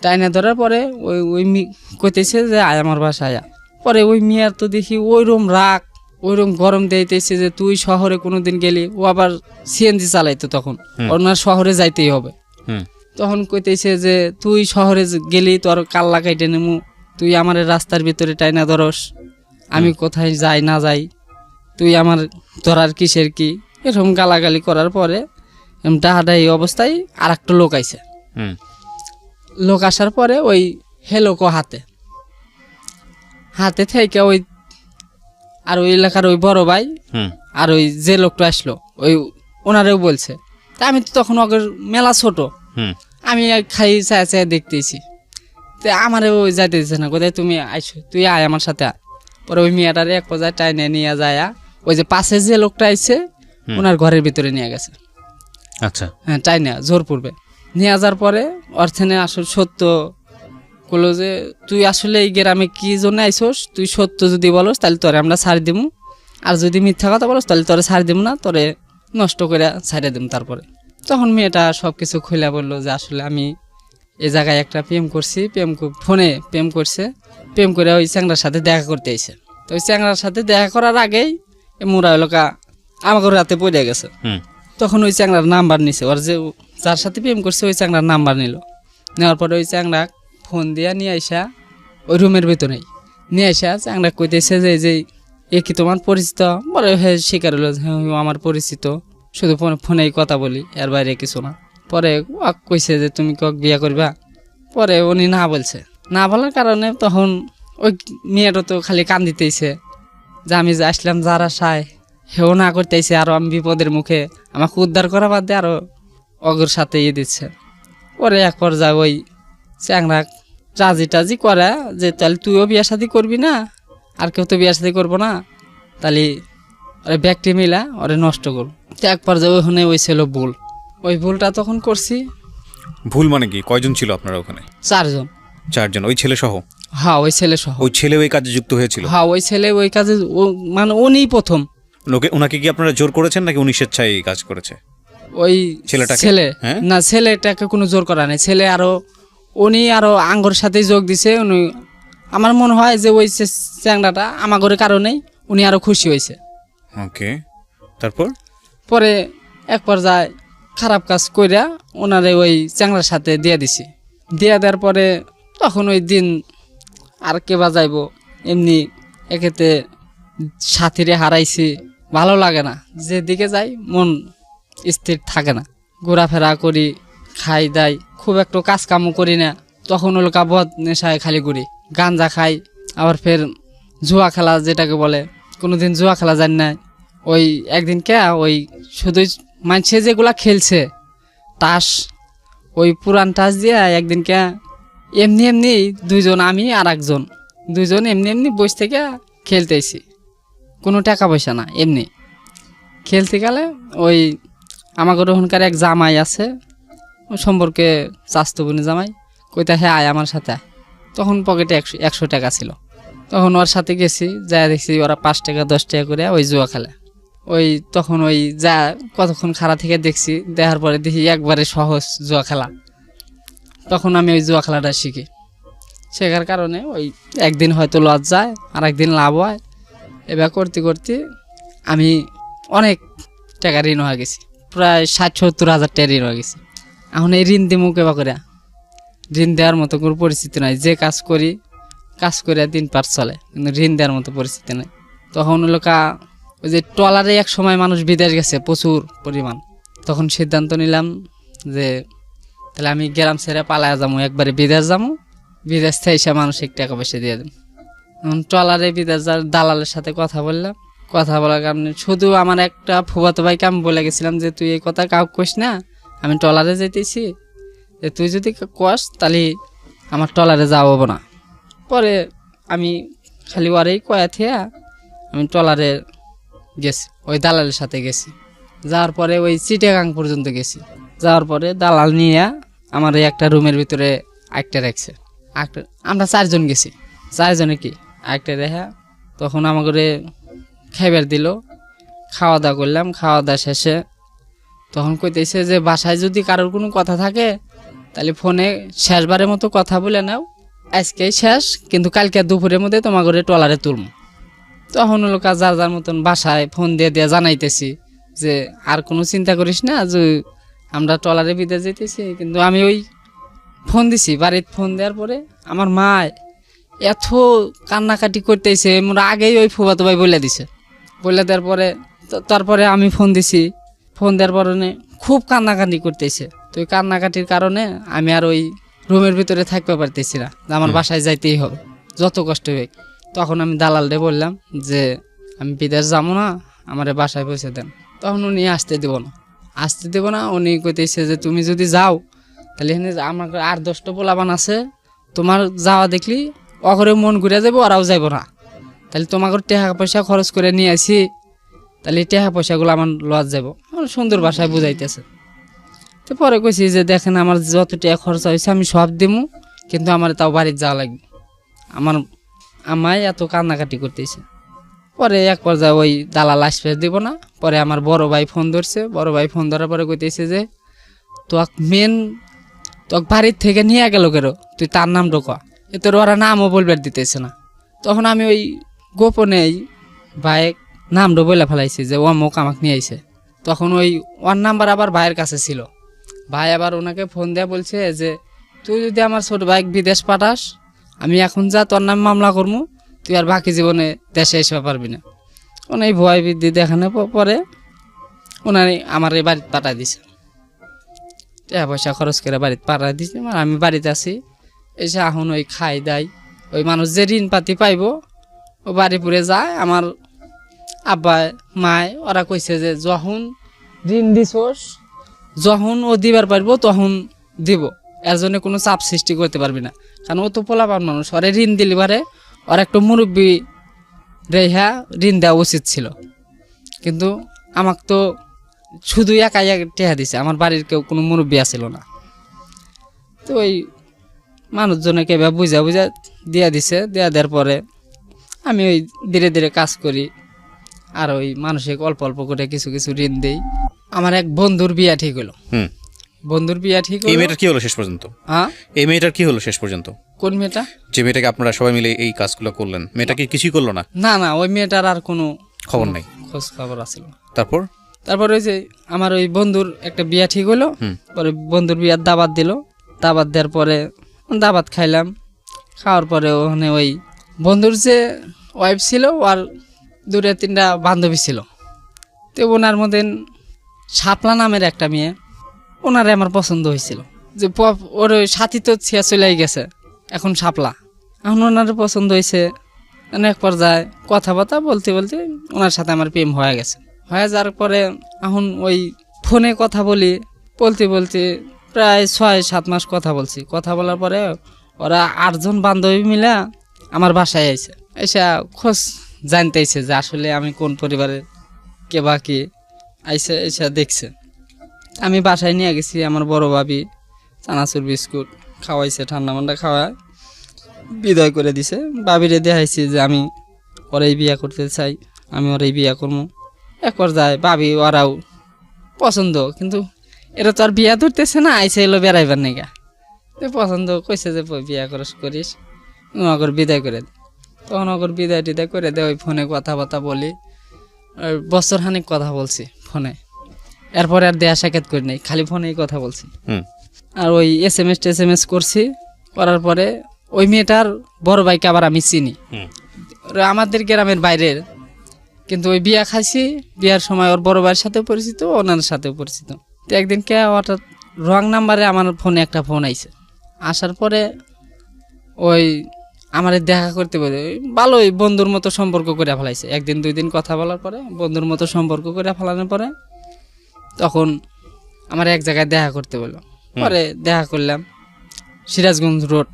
টাইনা ধরার পরে ওই কইতেছে যে আয় আমার বাসায় আয়া। পরে ওই মেয়ের তো দেখি ওইরকম রাগ, ওইরকম গরম দিতেছে যে তুই শহরে কোনোদিন গেলি। ও আবার সিএনজি চালাইতো তখন, ওনার শহরে যাইতেই হবে। তখন কইতেছে যে তুই শহরে গেলি, তোর কাল্লা কাইটে নেমু, তুই আমার রাস্তার ভিতরে টাইনা ধরস, আমি কোথায় যাই না যাই, তুই আমার ধরার কিসের কি, এরকম গালাগালি করার পরে ডাহাডা এই অবস্থায় আর একটা লোক আইছে। লোক আসার পরে ওই হেলোকো হাতে হাতে থেকে ওই আর ওই এলাকার ওই বড় ভাই আর ওই যে লোকটা আসলো ওই ওনারেও বলছে, তা আমি তো তখন ওদের মেলা ছোট, আমি খাই চায় চায় দেখতেছি, তো আমারে ওই যাইতে দিচ্ছে না, কোথায় তুমি আইসো, তুই আয় আমার সাথে আয়। পরে ওই মেয়েটারে এক পর্যায়ে টাইনে নিয়ে যায়, ওই যে পাশে যে লোকটা আইছে ওনার ঘরের ভিতরে নিয়ে গেছে। আচ্ছা, হ্যাঁ, টাইনে জোর পূর্বে নিয়ে যাওয়ার পরে অর্থেনে আসলে সত্য বললো যে তুই আসলে এই গ্রামে কি জন্য আইসোস, তুই সত্য যদি বলস তাহলে তোরে আমরা ছাড় দিমু, আর যদি মিথ্যা কথা বলস তাহলে তোরে ছাড় দিমু না, তোরে নষ্ট করে ছাড়ে দিম। তারপরে তখন মেয়েটা সব কিছু খুলে বললো যে আসলে আমি এই জায়গায় একটা প্রেম করছি, ফোনে প্রেম করছে, প্রেম করে ওই চ্যাংড়ার সাথে দেখা করতে এসে, তো ওই চ্যাংড়ার সাথে দেখা করার আগেই মোরা এলাকা আমাকে রাতে পড়ে গেছে। তখন ওই চ্যাংড়ার নাম্বার নিছে, ওর যে যার সাথে প্রেম করছে ওই চ্যাংড়ার নাম্বার নিল, নেওয়ার পরে ওই চ্যাংড়া ফোন দিয়া নিয়ে আইসা ওই রুমের ভেতরে নিয়ে আইসা চ্যাংড়া কইতেছে যে এ কি তোমার পরিচিত? বলে হ্যাঁ, স্বীকার হলো হ্যাঁ আমার পরিচিত, শুধু ফোনেই কথা বলি, এর বাইরে কিছু না। পরে কইছে যে তুমি কক বিয়া করবা? পরে উনি না বলছে, না বলার কারণে তখন ওই মেয়েটা তো খালি কান দিতেইছে যে আমি যে আসলাম যারা আশায় হেও না করতেইছে, আরো আমি বিপদের মুখে, আমাকে উদ্ধার করা বাদ দিয়ে আরো অগর সাথে দিচ্ছে। পরে এক পর্যায়ে ওই চ্যাংড়া রাজি টাজি করে যে তাহলে তুইও বিয়া শাদি করবি না, আর কেউ তো বিয়া শাদি করবো না, তাহলে ওরে ব্যক্তি মিলা ওরে নষ্ট করব। তো এক পর্যায়ে ওখানে ওই ছিল ভুল, ওই ভুলটা তখন করছি। ভুল মানে কি? কয়জন ছিল আপনারা ওখানে? 4 জন। 4 জন, ওই ছেলে সহ? হ্যাঁ, ওই ছেলে সহ। ওই ছেলে ওই কাজে যুক্ত হয়েছিল? হ্যাঁ, ওই ছেলে ওই কাজে মানে উনিই প্রথম। ওনাকে কি আপনারা জোর করেছেন নাকি উনি স্বেচ্ছায় এই কাজ করেছে? ওই ছেলেটাকে? ছেলে হ্যাঁ? না, ছেলেটাকে কোনো জোর করা নেই, ছেলে উনি আরো আঙ্গর সাথে যোগ দিছে। উনি আমার মনে হয় যে ওই চ্যাংড়াটা আমাগরের কারণেই উনি আরো খুশি হয়েছে। ওকে, তারপর? পরে এক পর্যায়ে খারাপ কাজ কইরা ওনারে ওই চ্যাংড়ার সাথে দিয়ে দিছি। দিয়ে দেওয়ার পরে তখন ওই দিন আর কে বাজাইব, এমনি একেতে সাথীরে হারাইছি, ভালো লাগে না, যেদিকে যাই মন স্থির থাকে না, ঘোরাফেরা করি, খাই দাই, খুব একটু কাজ কামও করি না। তখন হলো কাবদ নেশায় খালি ঘুরি, গাঞ্জা খাই, আবার ফের জুয়া খেলা যেটাকে বলে, কোনোদিন জুয়া খেলা জানি না। ওই একদিন কে ওই শুধুই মানুষে যেগুলা খেলছে তাস, ওই পুরান টাস দিয়ে একদিন কে এমনি এমনি দুইজন, আমি আর একজন, দুইজন এমনি এমনি বসে থেকে খেলতেছি, কোনো টাকা পয়সা না, এমনি খেলতে গেলে ওই আমাদের ওখানকার এক জামাই আছে, ওই সম্পর্কে চাস্তো বোনের জামাই, কইতা হ্যাঁ আয় আমার সাথে আয়। তখন পকেটে 100 টাকা ছিল, তখন ওর সাথে গেছি, যা দেখছি ওরা 5 টাকা 10 টাকা করে ওই জুয়া খেলে। ওই তখন ওই যা কতক্ষণ খাড়া থেকে দেখছি, দেখার পরে দেখি একবারে সহজ জুয়া খেলা। তখন আমি ওই জুয়া খেলাটা শিখি, শেখার কারণে ওই একদিন হয়তো লস যায় আর একদিন লাভ হয়, এবার করতে করতে আমি অনেক টাকা ঋণ হয়ে গেছি, প্রায় 60-70 হাজার টাকা ঋণ হয়ে গেছি। এখন এই ঋণ দিমু কেবা করে, ঋণ দেওয়ার মতো কোনো পরিস্থিতি নাই, যে কাজ করি কাজ করে দিন পার চলে, কিন্তু ঋণ দেওয়ার মতো পরিস্থিতি নাই। তখন লোকা ওই যে ট্রলারে এক সময় মানুষ বিদেশ গেছে প্রচুর পরিমাণ, তখন সিদ্ধান্ত নিলাম যে তাহলে আমি গ্রাম ছেড়ে পালায় যাবো, একবারে বিদেশ যাবো, বিদেশ থেকে এসে মানুষের টাকা পয়সা দিয়ে দেবো। এখন ট্রলারে বিদেশ যাওয়ার দালালের সাথে কথা বললাম, কথা বলার কারণে শুধু আমার একটা ফুফাতো ভাইকে আমি বলে গেছিলাম যে তুই এই কথা কাউকে কইস না, আমি ট্রলারে যেতেছি, যে তুই যদি কস তাহলে আমার ট্রলারে যাবো না। পরে আমি খালি ওয়ারেই কয়া থিয়া আমি ট্রলারে গেছি, ওই দালালের সাথে গেছি। যাওয়ার পরে ওই চিটাগাং পর্যন্ত গেছি, যাওয়ার পরে দালাল নিয়ে আমার এই একটা রুমের ভিতরে একটা রাখছে, আমরা 4 জন গেছি, 4 জনে কি একটা রেখা। তখন আমাকে খাইবার দিল, খাওয়া দাওয়া করলাম, খাওয়া দাওয়া শেষে তখন কইতেছে যে বাসায় যদি কারোর কোনো কথা থাকে তাহলে ফোনে শেষবারের মতো কথা বলে নাও, আজকেই শেষ, কিন্তু কালকে দুপুরের মধ্যে তোমার ঘরে ট্রলারে তুলব। তখন হলো যার যার মতন বাসায় ফোন দিয়ে জানাইতেছি যে আর কোনো চিন্তা করিস না, যে আমরা ট্রলারে বিদেশ যেতেছি। কিন্তু আমি ওই ফোন দিছি, বাড়িতে ফোন দেওয়ার পরে আমার মা এত কান্নাকাটি করতেছে, মোরা আগেই ওই ফুফাতো ভাই বলে দিছে, বলে দেওয়ার পরে তারপরে আমি ফোন দিছি, ফোন দেওয়ার পরে খুব কান্নাকাটি করতেছে। তো ওই কান্নাকাটির কারণে আমি আর ওই রুমের ভিতরে থাকতে পারতেছি না, আমার বাসায় যাইতেই হবে যত কষ্ট হোক। তখন আমি দালালরে বললাম যে আমি বিদেশ যাবো না, আমার বাসায় পৌঁছে দেন। তখন উনি আসতে দেব না। উনি কইতেছে যে তুমি যদি যাও তাহলে এখানে আমার আর 10টা পোলাপান আছে, তোমার যাওয়া দেখলি অঘরে মন ঘুরে যাবো, ওরাও যাইব না। তাহলে তোমাকে টাকা পয়সা খরচ করে নিয়ে আসি, তাহলে এই টাকা পয়সাগুলো আমার লস যাব। আমার সুন্দর ভাষায় বুঝাইতেছে। তো পরে কইছি যে দেখেন আমার যত টাকা খরচ হয়েছে আমি সব দিমু, কিন্তু আমার তাও বাড়িতে যাওয়া লাগবে। আমার আমায় এত কান্নাকাটি করতেছে। পরে এক পর্যায়ে ওই দালাল আসবে দিব না। পরে আমার বড় ভাই ফোন ধরছে। বড় ভাই ফোন ধরার পরে কইতেছে যে তোক বাড়ির থেকে নিয়ে গেল কেন, তুই তার নাম ঢোকা। এ তোর ওরা নামও বলবার দিতেছে না। তখন আমি ওই গোপনে ভাই নামটা বলে ফেলাইছি যে ও মুখ আমাকে নিয়ে আইছে। তখন ওই ওর নাম্বার আবার ভাইয়ের কাছে ছিল। ভাই আবার ওনাকে ফোন দেয়া বলছে যে তুই যদি আমার ছোট ভাই বিদেশ পাঠাস, আমি এখন যা তোর নামে মামলা করবো, তুই আর বাকি জীবনে দেশে এসে পারবি না। ওনার এই ভয় বৃদ্ধি দেখানোর পরে ওনার আমার এই বাড়িতে পাঠাই দিছে। টাকা পয়সা খরচ করে বাড়িতে পাঠাই দিছে। আমি বাড়িতে আছি, এসে এখন ওই খাই দাই, ওই মানুষ যে ঋণ পাতি পাইব ও বাড়ি পুরে যায়। আমার আব্বা মায় ওরা কইছে যে যখন ঋণ দিছোস, যখন ও দিবার পারবো তখন দিব, এর জন্য কোনো চাপ সৃষ্টি করতে পারবি না। কারণ ও তো পোলাপান মানুষ, ওরে ঋণ দিলি পারে ওর একটা মুরব্বী রেহা ঋণ দেওয়া উচিত ছিল। কিন্তু আমাকে তো শুধু একাই টেহা দিছে, আমার বাড়ির কেউ কোনো মুরব্বী আসছিল না। তো ওই মানুষজনকে বুঝা দিয়া দিছে। দেওয়ার পরে আমি ওই ধীরে ধীরে কাজ করি, আর ওই মানসিক অল্প অল্প করে কিছু কিছু ঋণ দেই। আমার এক বন্ধুর বিয়া ঠিক হলো। বন্ধুর বিয়া ঠিক হলো। এই মেয়েটার কি হলো শেষ পর্যন্ত? হ্যাঁ, এই মেয়েটার কি হলো শেষ পর্যন্ত? কোন মেয়েটা? যে মেয়েটাকে আপনারা সবাই মিলে এই কাজগুলো করলেন, মেয়েটা কি কিছুই করলো না? না না, ওই মেয়েটার আর কোনো খবর নাই, খোঁজ খবর আসছিল। তারপর ওই যে আমার ওই বন্ধুর একটা বিয়া ঠিক হলো। পরে বন্ধুর বিয়ার দাবাত দিল। দাবাত দেওয়ার পরে দাবাত খাইলাম। খাওয়ার পরে ওখানে ওই বন্ধুর যে ওয়াইফ ছিল আর 2-3টা বান্ধবী ছিল। তো ওনার মধ্যে শাপলা নামের একটা মেয়ে, ওনারে আমার পছন্দ হয়েছিল। যে ওর ওই সাথী তো ছিয়া চলে গেছে, এখন শাপলা। এখন ওনার পছন্দ হয়েছে। অনেক পর্যায়ে কথাবার্তা বলতে বলতে ওনার সাথে আমার প্রেম হয়ে গেছে। হয়ে যাওয়ার পরে এখন ওই ফোনে কথা বলতে বলতে প্রায় 6-7 মাস কথা বলছি। কথা বলার পরে ওরা 8 জন বান্ধবী মিলে আমার বাসায় এসে খোঁজ জানতেছে যে আসলে আমি কোন পরিবারের কে বা কি। এসে দেখছে। আমি বাসায় নিয়ে গেছি। আমার বড় ভাবি চানাচুর বিস্কুট খাওয়াইছে, ঠান্ডা মান্ডা খাওয়ায় বিদায় করে দিছে। ভাবিরে দেখাইছি যে আমি ওরাই বিয়া করতে চাই, আমি ওরাই বিয়া করবো। এক পর্যায়ে ভাবি ওরাও পছন্দ, কিন্তু এরা তো আর বিয়া ধরতেছে না, আইসে এলো বেড়াইবার নেগা। পছন্দ কইছে যে বিয়া করিস, ওগর বিদায় করে দে। তখন ওগর বিদায় টিদায় করে দে। ওই ফোনে কথাবার্তা বলি, বছর খানিক কথা বলছি ফোনে। এরপরে আর দেয়া সাক্ষাৎ করি নাই, খালি ফোনেই কথা বলছি। আর ওই SMS করছি। করার পরে ওই মেয়েটার বড় ভাইকে আবার আমি চিনি, আমাদের গ্রামের বাইরের। কিন্তু ওই বিয়া খাইছি, বিয়ার সময় ওর বড় ভাইয়ের সাথেও পরিচিত, ওনার সাথেও পরিচিত। তো একদিন কে হঠাৎ রং নাম্বারে আমার ফোনে একটা ফোন আইছে। আসার পরে ওই আমার দেখা করতে বলে ভালোই বন্ধুর মতো সম্পর্ক করে ফেলাইছে। 1-2 দিন কথা বলার পরে বন্ধুর মতো সম্পর্ক করে ফেলানোর পরে তখন আমার এক জায়গায় দেখা করতে বললো। পরে দেখা করলাম সিরাজগঞ্জ রোড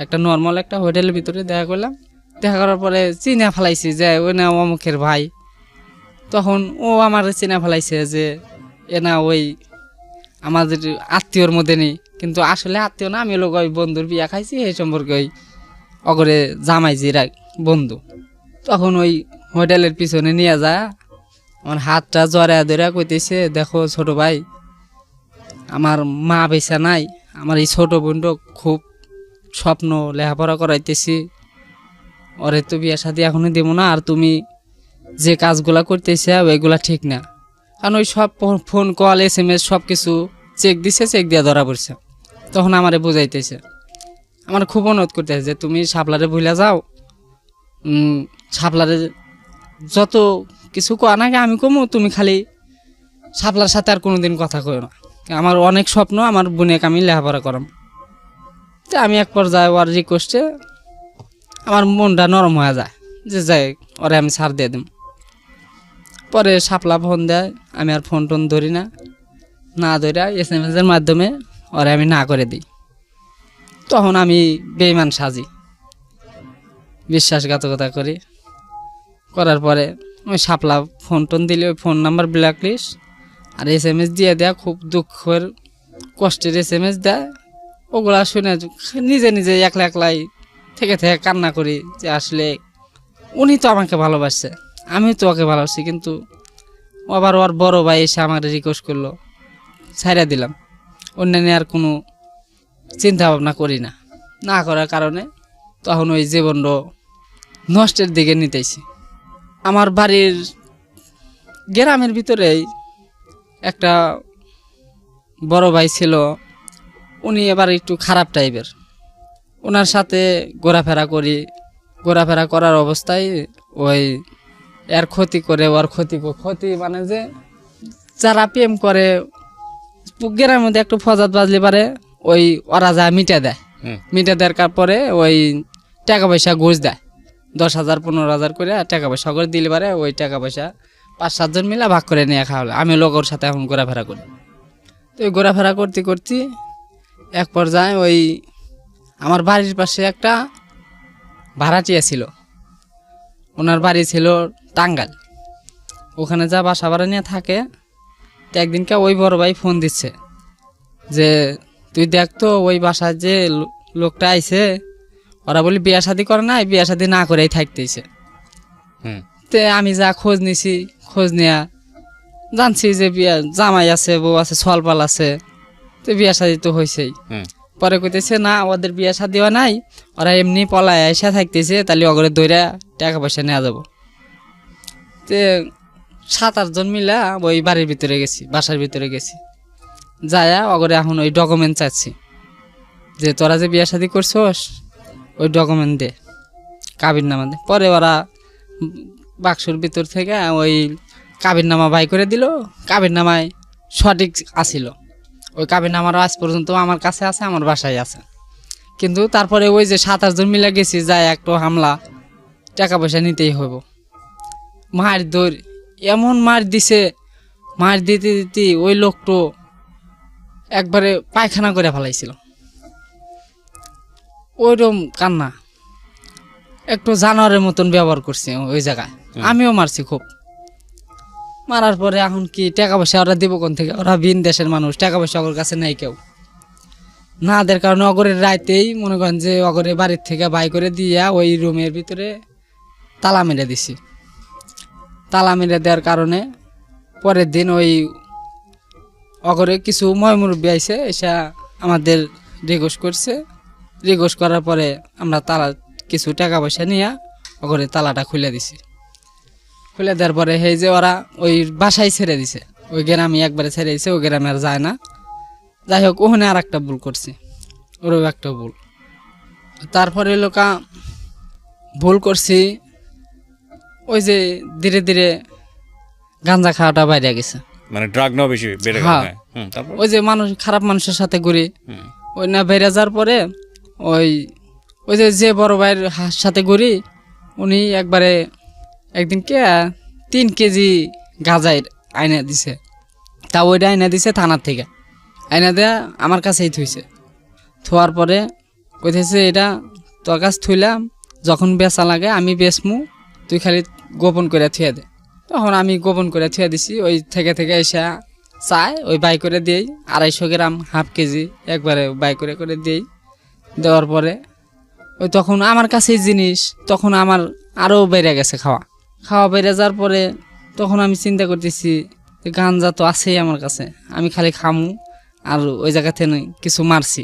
একটা নর্মাল একটা হোটেলের ভিতরে দেখা করলাম। দেখা করার পরে চিনা ফেলাইছি যে ওই না অমুকের ভাই। তখন ও আমার চিনা ফেলাইছে যে এ না ওই আমাদের আত্মীয়র মধ্যে নেই, কিন্তু আসলে আত্মীয় না, আমি লোক ওই বন্ধুর বিয়া খাইছি এই সম্পর্কে ওই অগরে জামাই জিরা বন্ধু। তখন ওই হোটেলের পিছনে নিয়ে যায় আমার হাতটা জড়া ধরে কইতেছে, দেখো ছোট ভাই, আমার মা বেচা নাই, আমার এই ছোট বোনটা খুব স্বপ্ন লেখাপড়া করাইতেছি, ওরে তো বিয়া শাদী এখনই দেবো না, আর তুমি যে কাজগুলা করতেছে ওইগুলা ঠিক না। কারণ ওই সব ফোন কল SMS সব কিছু চেক দিয়া ধরা পড়ছে। তখন আমারে বুঝাইতেছে, আমার খুব অনুরোধ করতেছে যে তুমি শাপলারে ভুলে যাও, শাপলারে যত কিছু কোয়া নাকি আমি কমু, তুমি খালি শাপলার সাথে আর কোনোদিন কথা কই না। আমার অনেক স্বপ্ন, আমার বোনেকে আমি লেখাপড়া করাম। তো আমি এক পর্যায়ে ওর রিকোয়েস্টে আমার মনটা নরম হয়ে যায় যে যাই ওরে আমি ছাড় দিয়ে দিম। পরে শাপলা ফোন দেয়, আমি আর ফোন টোন ধরি না, না ধরে SMS এর মাধ্যমে ওরে আমি না করে দিই। তখন আমি বেঈমান সাজি, বিশ্বাসঘাতকতা করি। করার পরে ওই শাপলা ফোন টোন দিলে ওই ফোন নাম্বার ব্ল্যাক লিস্ট আর SMS দিয়ে দেয়, খুব দুঃখের কষ্টের SMS দেয়। ওগুলা শুনে নিজে নিজে একলা একলাই থেকে থেকে কান্না করি যে আসলে উনি তো আমাকে ভালোবাসছে, আমি তো ওকে ভালোবাসি, কিন্তু আবার ওর বড় ভাই এসে আমার রিকোয়েস্ট করলো, ছাইড়া দিলাম। অন্যান্য আর কোনো চিন্তা ভাবনা করি না, না করার কারণে তখন ওই জীবন নষ্টের দিকে নিতেছি। আমার বাড়ির গ্রামের ভিতরেই একটা বড় ভাই ছিল, উনি এবার একটু খারাপ টাইপের। ওনার সাথে ঘোরাফেরা করি, ঘোরাফেরা করার অবস্থায় ওই এর ক্ষতি করে, ওর ক্ষতি মানে যে যারা প্রেম করে গ্রামের মধ্যে একটু ফজাত বাজলে পারে ওই ওরা যা মিটে দেয়, মিটে দেওয়ার পরে ওই টাকা পয়সা ঘুষ দেয়, 10,000 15,000 করে টাকা পয়সা করে দিলে পারে ওই টাকা পয়সা 5-7 জন মিলে ভাগ করে নিয়ে খাওয়া হলো। আমি লোকের সাথে এখন ঘোরাফেরা করি। তো ওই ঘোরাফেরা করতে করতে এক পর্যায়ে ওই আমার বাড়ির পাশে একটা ভাড়াটিয়া ছিল, ওনার বাড়ি ছিল টাঙ্গাইল, ওখানে যা বাসা ভাড়া নিয়ে থাকে। তো একদিনকে ওই বড় ভাই ফোন দিচ্ছে যে তুই দেখ তো ওই বাসায় যে লোকটা আইছে, ওরা বলি বিয়া শাদি করে নাই, বিয়া শাদি না করেই থাকতেছে। তে আমি যা খোঁজ নিছি, খোঁজ নেয়া জানছি যে বিয়া জামাই আছে, বউ আছে, সলপাল আছে, তো বিয়া শাদি তো হয়েছেই। পরে কইতেছে না ওদের বিয়া শাদি হয় নাই, ওরা এমনি পলায় এসে থাকতেছে, তাহলে অগরে দইরা টাকা পয়সা নেওয়া যাবো। তে 7-8 জন মিলা ওই বাড়ির ভিতরে গেছি, বাসার ভিতরে গেছি, যায়া অগরে এখন ওই ডকুমেন্ট চাচ্ছি যে তোরা যে বিয়া শাদি করছোস ওই ডকুমেন্ট দে, কাবির নামা দে। পরে ওরা বাক্সর ভিতর থেকে ওই কাবির নামা বাই করে দিল। কাবির নামায় সঠিক আসিল, ওই কাবির নামারও আজ পর্যন্ত আমার কাছে আছে, আমার বাসায় আছে। কিন্তু তারপরে ওই যে 7-8 জন মিলে গেছি, যায় একটু হামলা, টাকা পয়সা নিতেই হইব। মার দৌড় এমন মার দিছে, মার দিতে দিতে ওই লোকটো একবারে পায়খানা করে ফেলাইছিল। ওইরকম কান্না, একটু জানোয়ারের মতন ব্যবহার করছে ওই জায়গায়। আমিও মারছি খুব। মারার পরে এখন কি টাকা পয়সা ওরা দিব কোন থেকে? ওরা ভিন দেশের মানুষ, টাকা পয়সা ওর কাছে নেই কেউ, না দের কারণে অগরের রাইতেই মনে করেন যে অগরের বাড়ির থেকে বাই করে দিয়া ওই রুমের ভিতরে তালা মেরে দিছি। তালা মেরে দেওয়ার কারণে পরের দিন ওই অগরে কিছু ময়মুরব্বী আইসে, এসে আমাদের রিকোয়েস্ট করছে। রিকোয়েস্ট করার পরে আমরা তালা কিছু টাকা পয়সা নিয়ে অগরে তালাটা খুলে দিছি। খুলে দেওয়ার পরে এই যে ওরা ওই বাসায় ছেড়ে দিছে, ওই গ্রামে একবারে ছেড়ে দিছে, ওই গ্রামে আর যায় না। যাই হোক, ওখানে আর একটা ভুল করছি, ওরও একটা ভুল। তারপরে লোকা ভুল করছি ওই যে ধীরে ধীরে গাঁজা খাওয়াটা বাইরে গেছে, মানে ড্রাগ নাও বেশি বেড়ে গেল। হ্যাঁ। তারপর ওই যে মানুষ খারাপ মানুষের সাথে ঘুরি, ওই না বেড়ে যাওয়ার পরে ওই ওই যে বড় ভাইয়ের সাথে ঘুরি, উনি একবারে একদিনকে 3 কেজি গাঁজাই আইনা দিছে। তা ওইটা আইনা দিছে থানার থেকে, আইনা দেয়া আমার কাছেই থুইছে। থোয়ার পরে কইতেছে এটা তোর কাছে থুইলাম, যখন বেচা লাগে আমি বেচমু, তুই খালি গোপন করে থুয়ে দে। তখন আমি গোপন করে থুয়ে দিছি। ওই থেকে থেকে এসে চায় ওই বাই করে দিই 250 গ্রাম, হাফ কেজি একবারে বাই করে করে দিই। দেওয়ার পরে ওই তখন আমার কাছেই জিনিস, তখন আমার আরও বেড়ে গেছে খাওয়া বেড়ে যাওয়ার পরে তখন আমি চিন্তা করতেছি যে গাঞ্জা তো আছেই আমার কাছে, আমি খালি খামু। আর ওই জায়গা থেকে কিছু মারছি,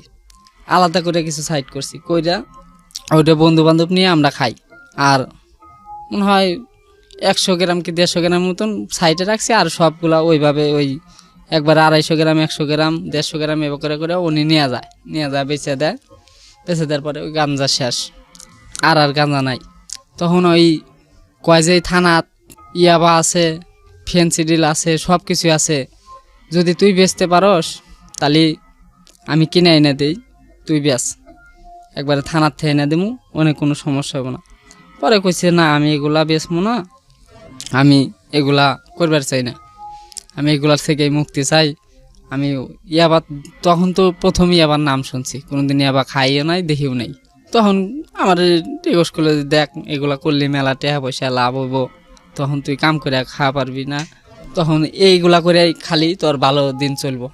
আলাদা করে কিছু সাইড করছি, কইরা ওইটা বন্ধু বান্ধব নিয়ে আমরা খাই। আর মনে হয় 100 গ্রাম কি 150 গ্রাম মতন সাইডে রাখছি, আর সবগুলা ওইভাবে ওই একবার 250 গ্রাম 100 গ্রাম 150 গ্রাম এবার করে করে উনি নিয়ে যায় বেচে দেয়। বেচে দেওয়ার পরে ওই গাঞ্জা শেষ, আর গাঞ্জা নাই। তখন ওই কয় যে থানা ইয়াবা আছে, ফেন্সিডিল আছে, সব কিছু আছে, যদি তুই বেচতে পারস তাহলে আমি কিনে এনে দেই, তুই বেচ। একবারে থানার থেকে এনে দেবো, অনেক কোনো সমস্যা হবে না। পরে কইছে না আমি এগুলা বেচবো না, আমি এগুলা করবার চাই না, আমি এগুলার থেকেই মুক্তি চাই। আমি ইয়াবা, তখন তো প্রথম ইয়াবার নাম শুনছি, কোনোদিন ইয়াবা খাইও নাই দেখিও নাই। তখন আমার রিকোয়েস্ট করলো যে দেখ এগুলা করলে মেলা টাকা পয়সা লাভ হইব, তখন তুই কাম করে খাওয়া পারবি না, তখন এইগুলা করে খালি তোর ভালো দিন চলবো।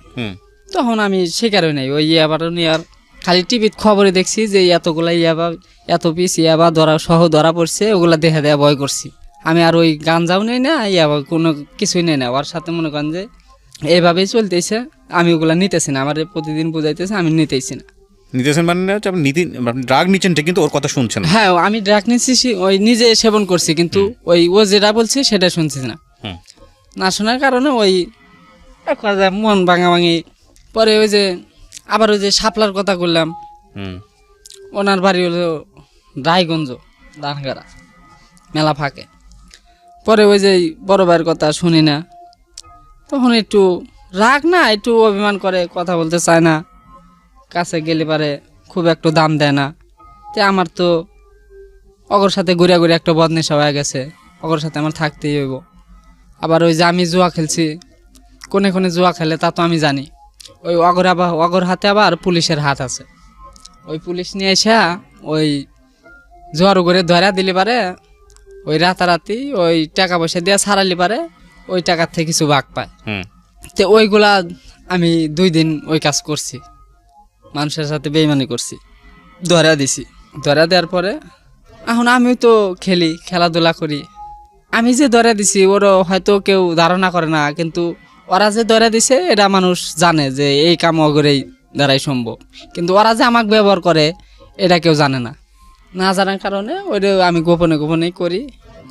তখন আমি শিকারই নাই ওই ইয়াবার নিয়ে, খালি টিভির খবরে দেখছি যে এতগুলা ইয়াবা, এত পিস ইয়াবা ধরা পড়ছে, ওগুলা দেখে দেয়া ভয় করছি। আমি আর ওই গাঞ্জাও নেই না, ইয়াবা কোনো কিছুই নেই না, ওর সাথে মনে করেন যে এইভাবেই চলতেছে। আমি ওগুলা নিতেছি না, আমার প্রতিদিন বুঝাইতেছে, আমি নিতেছি না। নিতেছেন মানে হচ্ছে আপনি ড্রাগ নিচ্ছেন ঠিক, কিন্তু ওর কথা শুনছেন না। হ্যাঁ, আমি ড্রাগ নিচ্ছি, ওই নিজে সেবন করছি, কিন্তু ওই ও যেটা বলছে সেটা শুনছি না। না শোনার কারণে ওই এক কথা মন ভাঙাভাঙি। পরে ওই যে আবার ওই যে শাপলার কথা করলাম, ওনার বাড়ি হলো রায়গঞ্জ, ধানগাড়া, মেলা ফাঁকে। পরে ওই যে বড় ভাইয়ের কথা শুনি না, তখন একটু রাগ না, একটু অভিমান করে, কথা বলতে চায় না, কাছে গেলে পারে খুব একটু দাম দেয় না। তে আমার তো অগর সাথে ঘুরে ঘুরে একটা বদনেশা হয়ে গেছে, অগর সাথে আমার থাকতেই হইব। আবার ওই যে আমি জুয়া খেলছি, কোনে কোনে জুয়া খেলে তা তো আমি জানি। ওই অগর হাতে আবার পুলিশের হাত আছে, ওই পুলিশ নিয়ে এসে ওই জোয়ার করে ধরা দিলে পারে, ওই রাতারাতি ওই টাকা পয়সা দিয়ে ছাড়ালি পারে, ওই টাকার থেকে কিছু ভাগ পায়। তো ওইগুলা আমি 2 দিন ওই কাজ করছি, মানুষের সাথে বেইমানি করছি, ধরা দিছি। ধরা দেওয়ার পরে এখন আমি তো খেলি, খেলাধুলা করি, আমি যে ধরা দিছি ওরা হয়তো কেউ ধারণা করে না, কিন্তু ওরা যে ধরা দিছে এটা মানুষ জানে যে এই কাম অগরেই দ্বারাই সম্ভব, কিন্তু ওরা যে আমাকে ব্যবহার করে এটা কেউ জানে না। না জানার কারণে ওইটা আমি গোপনে গোপনেই করি।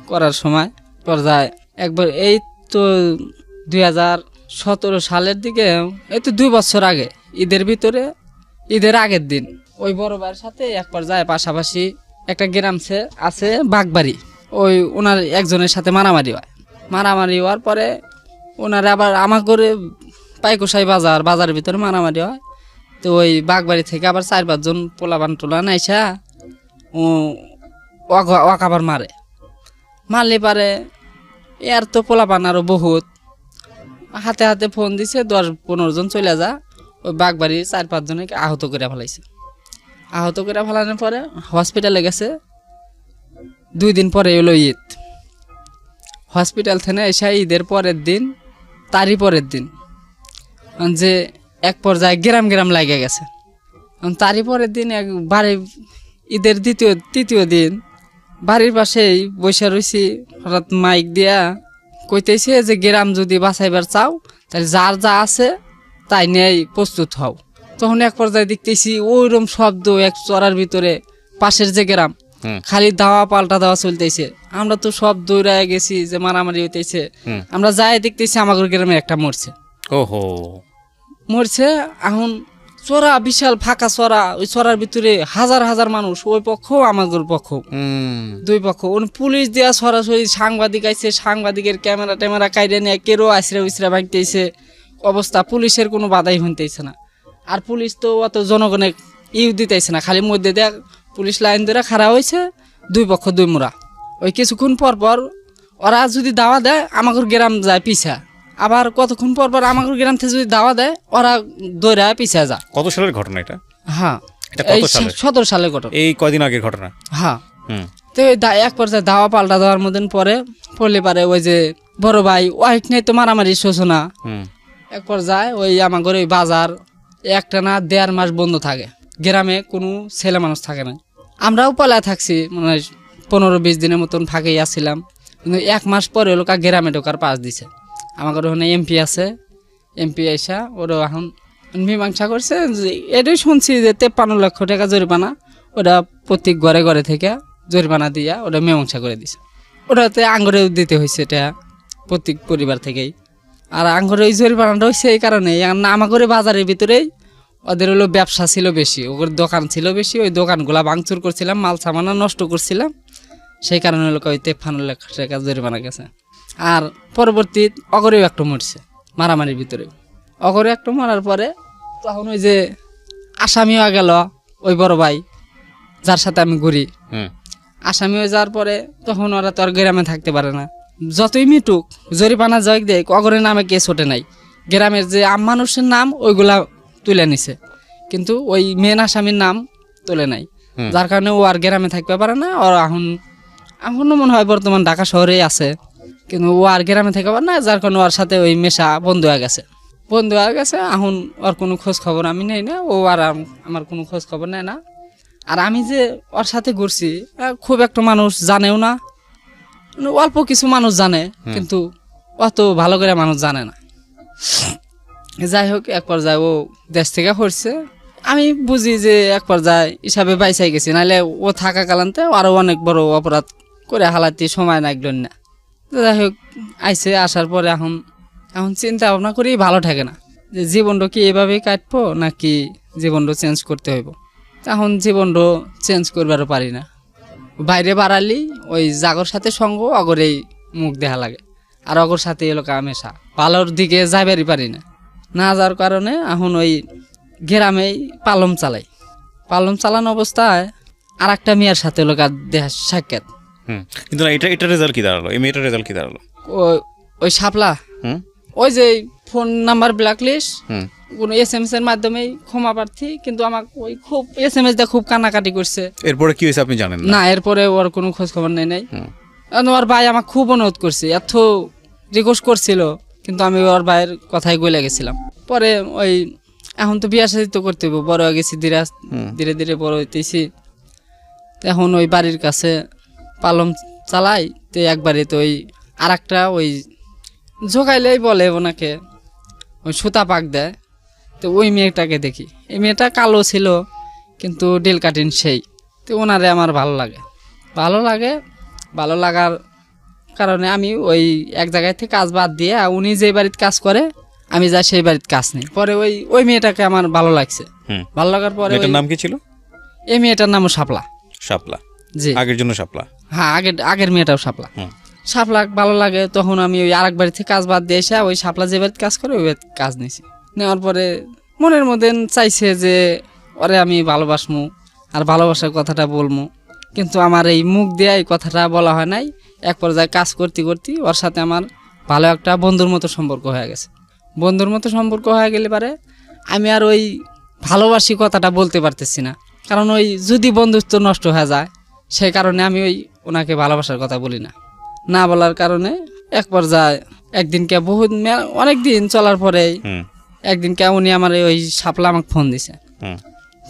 করার সময় পর্যায়ে একবার এই তো 2017 সালের দিকে, এই তো 2 বছর আগে, ঈদের আগের দিন ওই বড় ভাইয়ের সাথে এক পর্যায়ে পাশাপাশি একটা গ্রাম আছে বাগবাড়ি, ওই ওনার একজনের সাথে মারামারি হওয়ার পরে ওনারা আবার আমার করে পাইকোসাই বাজারের ভিতরে মারামারি হয়। তো ওই বাগবাড়ি থেকে আবার 4-5 জন পোলাবান টোলা নাইসা আবার মারলে পারে এর তো পোলাপান আরো বহুত, হাতে হাতে ফোন দিছে, 10-15 জন চলে যা, ওই বাগবাড়ি 4-5 জনকে আহত করে ফেলাইছে। আহত করে ফেলানোর পরে হসপিটালে গেছে। 2 দিন পরে এলো ঈদ, হসপিটাল থেকে এসে ঈদের পরের দিন, তারই পরের দিন যে এক পর্যায়ে গ্রাম লাগে গেছে। তারই পরের দিন একবারে ঈদের তৃতীয় দিন বাড়ির পাশেই বসে রয়েছি, হঠাৎ মাইক দিয়া কইতেছে যে গ্রাম যদি বাঁচাইবার চাও তাহলে যার যা আছে তাই নিয়েই প্রস্তুত হও। তখন এক পর্যায়ে দেখতেছি ওইরকম শব্দ এক চড়ার ভিতরে, পাশের যে গ্রাম খালি দাওয়া পাল্টা দেওয়া চলতেছে। আমরা তো সব দৌড়ায় গেছি যে মারামারি হইতেছে, আমরা যাই দেখতেছি আমাদের গ্রামে একটা মরছে। এখন চড়া বিশাল ফাঁকা চড়া, ওই চড়ার ভিতরে হাজার হাজার মানুষ, ওই পক্ষ আমাদের পক্ষ, 2 পক্ষ। পুলিশ দেওয়া সরাসরি সাংবাদিক আইছে, সাংবাদিকের ক্যামেরা কাইরে নিয়ে কেরো আইসরা ভাঙতেছে অবস্থা, পুলিশের কোনো বাধাই হইতেছে না। আর পুলিশ তো অত জনগণে দিতেছে না, খালি মধ্যে দেখ পুলিশ লাইন ধরে খাড়া হয়েছে, 2 পক্ষ 2 মোড়া। ওই কিছুক্ষণ পর ওরা যদি দাওয়া দেয় আমাদের গ্রাম যায় পিছা, আবার কতক্ষণ পর আমাদের গ্রাম থেকে যদি দাওয়া দেয় ওরা দৌড়া পিছা যায়। কত সালের ঘটনা এটা? হ্যাঁ, 17 সালের ঘটনা, এই কয়দিন আগের ঘটনা। হ্যাঁ, তো এক পর্যায়ে দাওয়া পাল্টা দেওয়ার মধ্যে পড়লে পারে ওই যে বড় ভাই ওয়াইট নেই তো মারামারি শোষণা। এক পর্যায়ে ওই আমাদের ওই বাজার একটা না 1.5 মাস বন্ধ থাকে, গ্রামে কোনো ছেলে মানুষ থাকে না। আমরাও পালায় থাকছি, মানে 15-20 দিনের মতন ফাঁকেই আসছিলাম, কিন্তু 1 মাস পরে লোক গ্রামে ঢোকার পাস দিছে। আমাদের ওখানে এমপি আছে, এমপি আইসা ওরা এখন মীমাংসা করছে। এটাই শুনছি যে 53 লক্ষ টাকা জরিমানা, ওটা প্রত্যেক ঘরে থেকে জরিমানা দিয়া ওটা মীমাংসা করে দিছে। ওটাতে আঙ্গুরেও দিতে হয়েছে এটা প্রত্যেক পরিবার থেকেই। আর আঙ্গুরে এই জরিমানাটা হয়েছে এই কারণে, আমাদের বাজারের ভিতরেই ওদের হলো ব্যবসা ছিল বেশি, ওদের দোকান ছিল বেশি, ওই দোকানগুলা ভাঙচুর করছিলাম, মাল সামানা নষ্ট করছিলাম, সেই কারণে হলো ওই 53 লক্ষ টাকা জরিমানা গেছে। আর পরবর্তী অগরেও একটা মরছে মারামারির ভিতরে, অগরে একটা মারার পরে তখন ওই যে আসামিও গেল ওই বড় ভাই, যার সাথে আমি ঘুরি, হুম আসামি হয়ে যাওয়ার পরে তখন ওরা তো আর গ্রামে থাকতে পারে না। যতই মিটুক জরিপানা জয় দেয়, অগরের নামে কেস ওঠে নাই। গ্রামের যে মানুষের নাম ওইগুলা তুলে নিছে, কিন্তু ওই মেন আসামির নাম তুলে নাই। যার কারণে ও আর গ্রামে থাকতে পারে না। ওর এখনো মনে হয় বর্তমান ঢাকা শহরেই আছে, কিন্তু ও আর গ্রামে থাকতে পারে না। যার কারণে ওর সাথে ওই মেশা বন্ধু হয়ে গেছে। এখন ওর কোনো খোঁজ খবর আমি নেই না, ও আর আমার কোনো খোঁজ খবর নেয় না। আর আমি যে ওর সাথে ঘুরছি খুব একটা মানুষ জানেও না, মানে অল্প কিছু মানুষ জানে, কিন্তু অত ভালো করে মানুষ জানে না। যাই হোক, এক পর্যায়ে ও দেশ থেকে পড়ছে। আমি বুঝি যে এক পর্যায়ে হিসাবে বাইসাই গেছি, নাহলে ও থাকা কালান্তে আরও অনেক বড় অপরাধ করে হালাতে সময় লাগলো না। যাই হোক, আসার পরে এখন চিন্তা ভাবনা করি ভালো থাকে না যে জীবনটা কি এভাবেই কাটবো নাকি জীবনটা চেঞ্জ করতে হইব। এখন জীবনটা চেঞ্জ করবারও পারি না। বাইরে বাড়ালি ওই জাগর সাথে সঙ্গ অগরেই মুখ দেখা লাগে, আর অগর সাথে এলাকা মেশা, ভালোর দিকে যাইবারই পারি না। না যাওয়ার কারণে এখন ওই গ্রামেই পালম চালানো অবস্থায় আর একটা মেয়ের সাথে এলাকা দেখা সাক্ষাৎ। কিন্তু না, এটা রেজাল্ট কি দাঁড়ালো? এই মেয়েটার রেজাল্ট কি দাঁড়ালো? ওই শাপলা, ওই যে ফোন নাম্বার ব্ল্যাকলিস্ট, কোনো SMS এর মাধ্যমেই ক্ষমা প্রার্থী, কিন্তু আমাকে ওই খুব SMS দিয়ে খুব কান্নাকাটি করছে। এরপরে কি হয়েছে আপনি জানেন না? এরপরে ওর কোনো খোঁজ খবর নেই। ওর ভাই আমাকে খুব অনুরোধ করছে, এত রিকোয়েস্ট করছিল, কিন্তু আমি ওর ভাইয়ের কথাই গলে গেছিলাম। পরে ওই এখন তো বিয়ে শাদী তো করতে হবে, বড় হয়ে গেছি, ধীরে ধীরে বড় হইতেছি। এখন ওই বাড়ির কাছে পালম চালাই, তো একবারে তো ওই আর একটা ওই জোগাইলেই বলে ওনাকে ওই সুতা পাক দেয়। তো ওই মেয়েটাকে দেখি, এই মেয়েটা কালো ছিল কিন্তু ডেল কাটিন সেই। তো ওনারে আমার ভালো লাগার কারণে আমি ওই এক জায়গায় থেকে কাজ বাদ দিয়ে উনি যে বাড়িতে কাজ করে আমি যাই সেই বাড়িতে কাজ নেই। পরে ওই মেয়েটাকে আমার ভালো লাগছে। ভালো লাগার পরে এটার নাম কি ছিল? এই মেয়েটার নামও শাপলা। জি, আগের জন্য শাপলা। হ্যাঁ, আগের মেয়েটাও শাপলা। শাপলা ভালো লাগে, তখন আমি ওই আরেক বাড়ি থেকে কাজ বাদ দিয়ে এসে ওই শাপলা যে বাড়িতে কাজ করে ওই বাড়িতে কাজ নিয়েছি। নেওয়ার পরে মনের মধ্যে চাইছে যে ওরে আমি ভালোবাসমু আর ভালোবাসার কথাটা বলবো, কিন্তু আমার এই মুখ দিয়ে এই কথাটা বলা হয় নাই। এক পর্যায়ে কাজ করতে ওর সাথে আমার ভালো একটা বন্ধুর মতো সম্পর্ক হয়ে গেছে। বন্ধুর মতো সম্পর্ক হয়ে গেলে পারে আমি আর ওই ভালোবাসি কথাটা বলতে পারতেছি না, কারণ ওই যদি বন্ধুত্ব নষ্ট হয়ে যায় সেই কারণে আমি ওনাকে ভালোবাসার কথা বলি না বলার কারণে এক পর্যায়ে একদিনকে অনেক দিন চলার পরে একদিনকে উনি আমার ওই শাপলা আমাকে ফোন দিছে।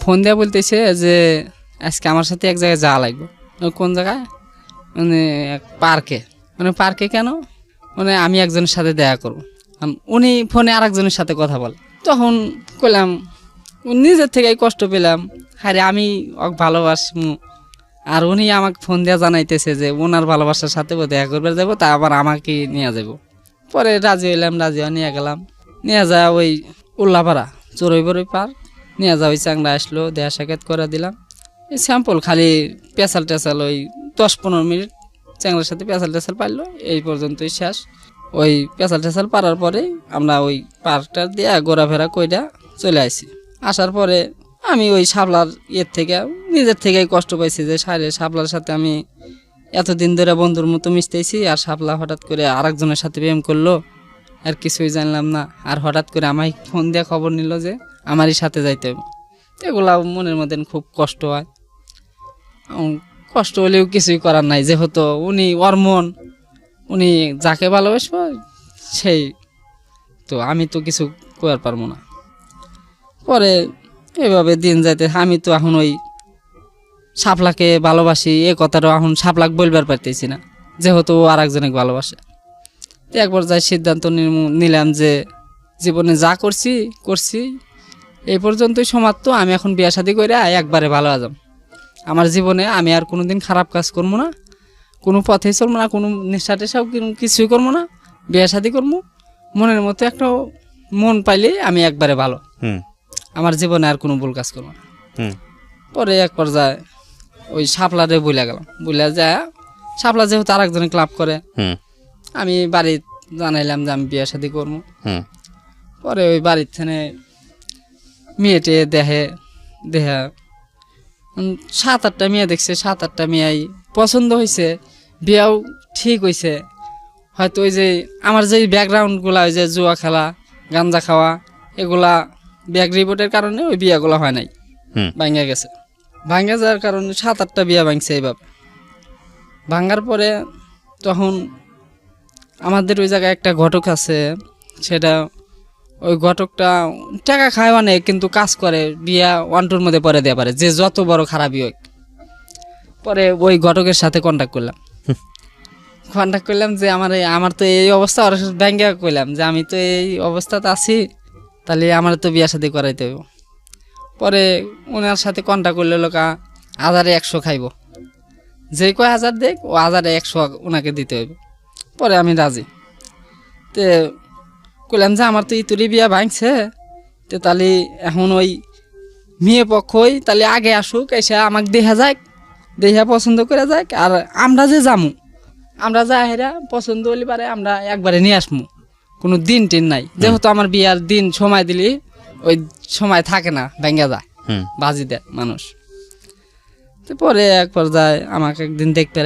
ফোন দিয়ে বলতেছে যে আজকে আমার সাথে এক জায়গায় যাওয়া লাগবে। কোন জায়গায়? মানে পার্কে কেন? আমি একজনের সাথে দেখা করবো। উনি ফোনে আর একজনের সাথে কথা বলে। তখন কইলাম, নিজের থেকেই কষ্ট পেলাম, আরে আমি ভালোবাসি, আর উনি আমাকে ফোন দিয়ে জানাইতেছে যে ওনার ভালোবাসার সাথে দেখা করবে যাবো, তা আবার আমাকে নিয়ে যাব। পরে রাজি হইলাম, নিয়ে গেলাম। নিয়ে যা ওই উল্লাপাড়া চড়ই পার্ক নিয়ে যা, ওই চাংড়া আসলো, দেয়া সাক্ষাৎ করে দিলাম। এই স্যাম্পল খালি পেঁচাল ওই 10-15 মিনিট চ্যাংড়ার সাথে পেঁচাল পারলো, এই পর্যন্তই শেষ। ওই পেঁচাল পারার পরে আমরা ওই পার্কটা দিয়ে ঘোরাফেরা কইরা চলে আসি। আসার পরে আমি ওই শাপলার থেকে নিজের থেকেই কষ্ট পাইছি যে শাপলার সাথে আমি এতদিন ধরে বন্ধুর মতো মিশতেছি, আর শাপলা হঠাৎ করে আরেকজনের সাথে প্রেম করলো, আর কিছুই জানলাম না। আর হঠাৎ করে আমায় ফোন দিয়ে খবর নিল যে আমারই সাথে যাইতে হবে। এগুলা মনের মধ্যে খুব কষ্ট হয়। কষ্ট হলেও কিছুই করার নাই, যেহেতু উনি যাকে ভালোবাসবো সেই তো, আমি তো কিছু করার পারবো না। পরে এভাবে দিন যাইতে আমি তো এখন ওই শাপলাকে ভালোবাসি এ কথাটা এখন শাপলাকে বলবার পারতেছি না, যেহেতু ও আর একজনকে ভালোবাসে। তো একবার যাই সিদ্ধান্ত নিলাম যে জীবনে যা করছি এই পর্যন্তই সমাপ্ত। আমি এখন বিয়ে শাদী করে একবারে ভালো আজাম। আমার জীবনে আমি আর কোনোদিন খারাপ কাজ করবো না, কোনো পথে চলবো না, কোনো নেশা টেশাও কিছুই করবো না, বিয়ে শাদী করবো। মনের মতো একটা মন পাইলে আমি একবারে ভালো, আমার জীবনে আর কোনো ভুল কাজ করবো না। পরে এক পর্যায়ে ওই শাপলারে বইলা যায়, শাপলা যেহেতু আর একজনে ক্লাব করে, আমি বাড়ি জানাইলাম যে আমি বিয়ে শাদী করবো। পরে ওই বাড়ির থেকে মেয়েটে দেহে 7-8টা মেয়ে দেখছে, 7-8টা মেয়েই পছন্দ হয়েছে, বিয়াও ঠিক হয়েছে। হয়তো ওই যে আমার যে ব্যাকগ্রাউন্ডগুলা, ওই যে জুয়া খেলা, গাঞ্জা খাওয়া, এগুলা ব্যাক রিপোর্টের কারণে ওই বিয়াগুলো হয় নাই, ভাঙ্গা গেছে। ভাঙ্গা যাওয়ার কারণে 7-8টা বিয়া ভাঙছে এইভাবে। ভাঙ্গার পরে তখন আমাদের ওই জায়গায় একটা ঘটক আছে, সেটা ওই ঘটকটা টাকা খায় অনেক, কিন্তু কাজ করে, বিয়া 1-2-র মধ্যে পরে দেওয়া পারে, যে যত বড় খারাপই হোক। পরে ওই ঘটকের সাথে কন্ট্যাক্ট করলাম যে আমার তো এই অবস্থা, ওর ব্যাংকে কইলাম যে আমি তো এই অবস্থাতে আছি, তাহলে আমার তো বিয়া শাদী করাইতে হইব। পরে ওনার সাথে কন্ট্যাক্ট করলে লোকা 1000-100 খাইব, যে কয় 1000 দেখ ও 1000-100 ওনাকে দিতে হইব। পরে আমি রাজি। তে কইলাম যে আমার তো ইতুরি বিয়া ভাঙছে, তো তাহলে এখন ওই মেয়ে পক্ষই তাহলে আগে আসুক, এসে আমাকে দেখা পছন্দ করে যাক, আর আমরা যে যামু, আমরা যা হেরা পছন্দ হলে পারে আমরা একবারে নিয়ে আসমু, কোনো দিন টিন নাই। যেহেতু আমার বিয়ার দিন সময় দিলি ওই সময় থাকে না, ভেঙ্গা যায়, বাজি দেয় মানুষ। তো পরে এক পর্যায়ে আমাকে একদিন দেখতে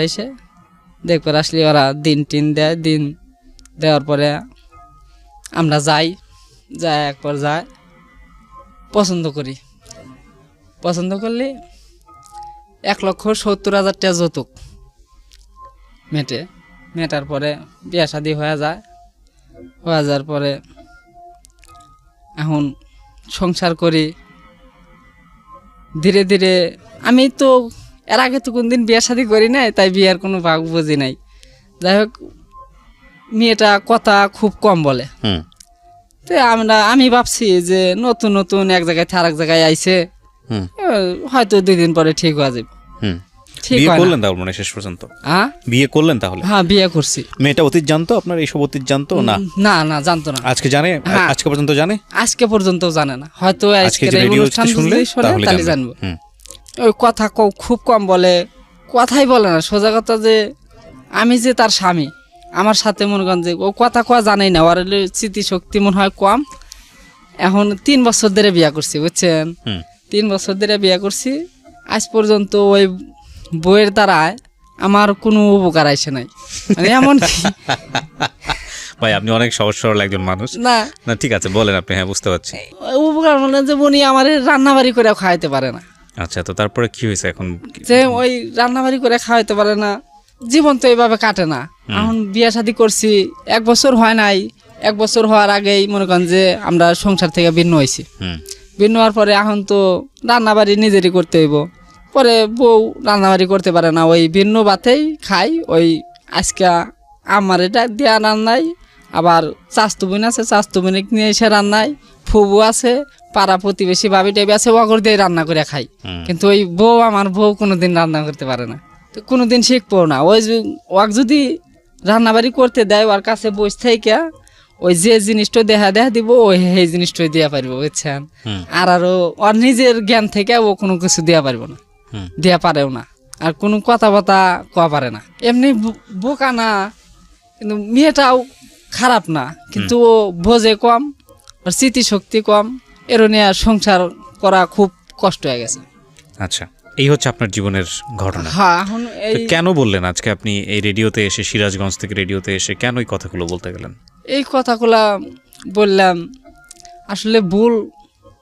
আসলে ওরা দিন টিন দেয়, দিন দেওয়ার পরে আমরা যাই এক পর্যায়ে পছন্দ করলে 1,70,000 টাকা যৌতুক মেটার পরে বিয়া শাদী হয়ে যাওয়ার পরে এখন সংসার করি ধীরে ধীরে। আমি তো এর আগে তো কোনদিন বিয়া শাদী করি নাই, তাই বিয়ার কোনো ভাগ বুঝি নাই। যাই হোক, মেয়েটা কথা খুব কম বলে। তো আমি ভাবছি যে নতুন নতুন এক জায়গায় থেকে আরেক জায়গায় আইছে, হয়তো 2 দিন পরে ঠিক হয়ে যাবে। বিয়ে করলেন তাহলে শেষ পর্যন্ত? বিয়ে করলেন তাহলে? হ্যাঁ, বিয়ে করছি। মেয়েটা অতীত জানতো, আপনার এইসব অতীত জানতো না? না, জানতো না। আজকে জানে? আজকে পর্যন্ত জানে? আজকে পর্যন্ত জানে না, হয়তো আজকে শুনলে তাহলে জানবো। ওই কথা খুব কম বলে, কথাই বলে না। সোজা কথা যে আমি যে তার স্বামী, আমার সাথে মনে করেন যে ও কথা কওয়া জানেই না, ওর স্মৃতিশক্তি মনে হয় কম। এখন 3 বছর ধরে বিয়া করছি, বুঝছেন? 3 বছর ধরে বিয়া করছি, আজ পর্যন্ত ওই বইয়ের দ্বারায় আমার কোনো উপকার আসে নাই, মানে এমন ভাই আপনি অনেক সহজ সরল একজন মানুষ। না, ঠিক আছে, বলেন আপনি। হ্যাঁ, বুঝতে পারছি। উপকার মানে যে উনি আমার রান্নাবাড়ি করে খাওয়াইতে পারে না। আচ্ছা, তো তারপরে কি হয়েছে এখন? যে ওই রান্নাবাড়ি করে খাওয়াইতে পারে না, জীবন তো এইভাবে কাটে না। এখন বিয়া শাদী করছি, 1 বছর হয় নাই। 1 বছর হওয়ার আগেই মনে করেন যে আমরা সংসার থেকে ভিন্ন হয়েছি। ভিন্ন হওয়ার পরে এখন তো রান্নাবাড়ি নিজেরই করতে হইব। পরে বউ রান্নাবাড়ি করতে পারে না, ওই ভিন্ন ভাতেই খাই। ওই আজকে আমার এটা দেওয়া রান্নাই, আবার চাস্তু বোন আছে, চাস্তু বোনিক নিয়ে এসে রান্নাই, ফুবু আছে, পাড়া প্রতিবেশী ভাবি টাইপ আছে, ওগর দিয়ে রান্না করে খাই। কিন্তু ওই আমার বউ কোনোদিন রান্না করতে পারে না, তো কোনোদিন শিখবো না। ওই ওয়াক যদি রান্নাবাড়ি করতে দেয়, ওর কাছে বসে থেকে ওই যে জিনিসটা দেখা দিব, ওই সেই জিনিসটাই দেওয়া পারবো, বুঝছেন? আরো ওর নিজের জ্ঞান থেকে ও কোনো কিছু দেওয়া পারবো না, দেওয়া পারেও না, আর কোনো কথাবার্তা কওয়া পারে না। এমনি বোকা না, কিন্তু মেয়েটাও খারাপ না, কিন্তু ও বোঝে কম, ওর স্মৃতিশক্তি কম, এর নিয়ে সংসার করা খুব কষ্ট হয়ে গেছে। আচ্ছা, এই হচ্ছে আপনার জীবনের ঘটনা। হ্যাঁ, এখন কেন বললেন আজকে আপনি এই রেডিওতে এসে, সিরাজগঞ্জ থেকে রেডিওতে এসে কেন এই কথাগুলো বলতে গেলেন? এই কথাগুলা বললাম আসলে ভুল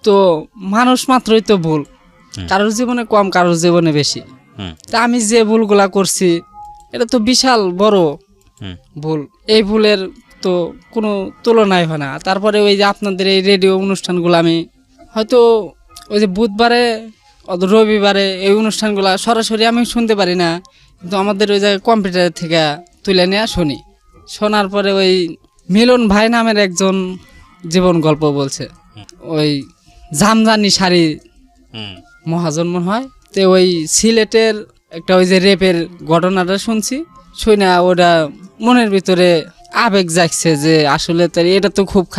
তো মানুষ মাত্রই তো ভুল, কারোর জীবনে কম, কারোর জীবনে বেশি। তা আমি যে ভুলগুলা করছি, এটা তো বিশাল বড় ভুল। এই ভুলের তো কোনো তুলনাই হয় না। তারপরে ওই যে আপনাদের এই রেডিও অনুষ্ঠানগুলো আমি হয়তো ওই যে বুধবারে, রবিবারে এই অনুষ্ঠানগুলো সরাসরি আমি শুনতে পারি না, কিন্তু আমাদের ওই জায়গায় কম্পিউটার থেকে তুলে নেওয়া শুনি। শোনার পরে ওই মিলন ভাই নামের একজন জীবন গল্প বলছে, ওই জামদানি শাড়ি মহাজন মনে হয়, তো ওই সিলেটের একটা ওই যে রেপের ঘটনাটা শুনছি, শুনে ওটা মনের ভিতরে আবেগ জাগছে যে আসলে এটা তো খুব খারাপ।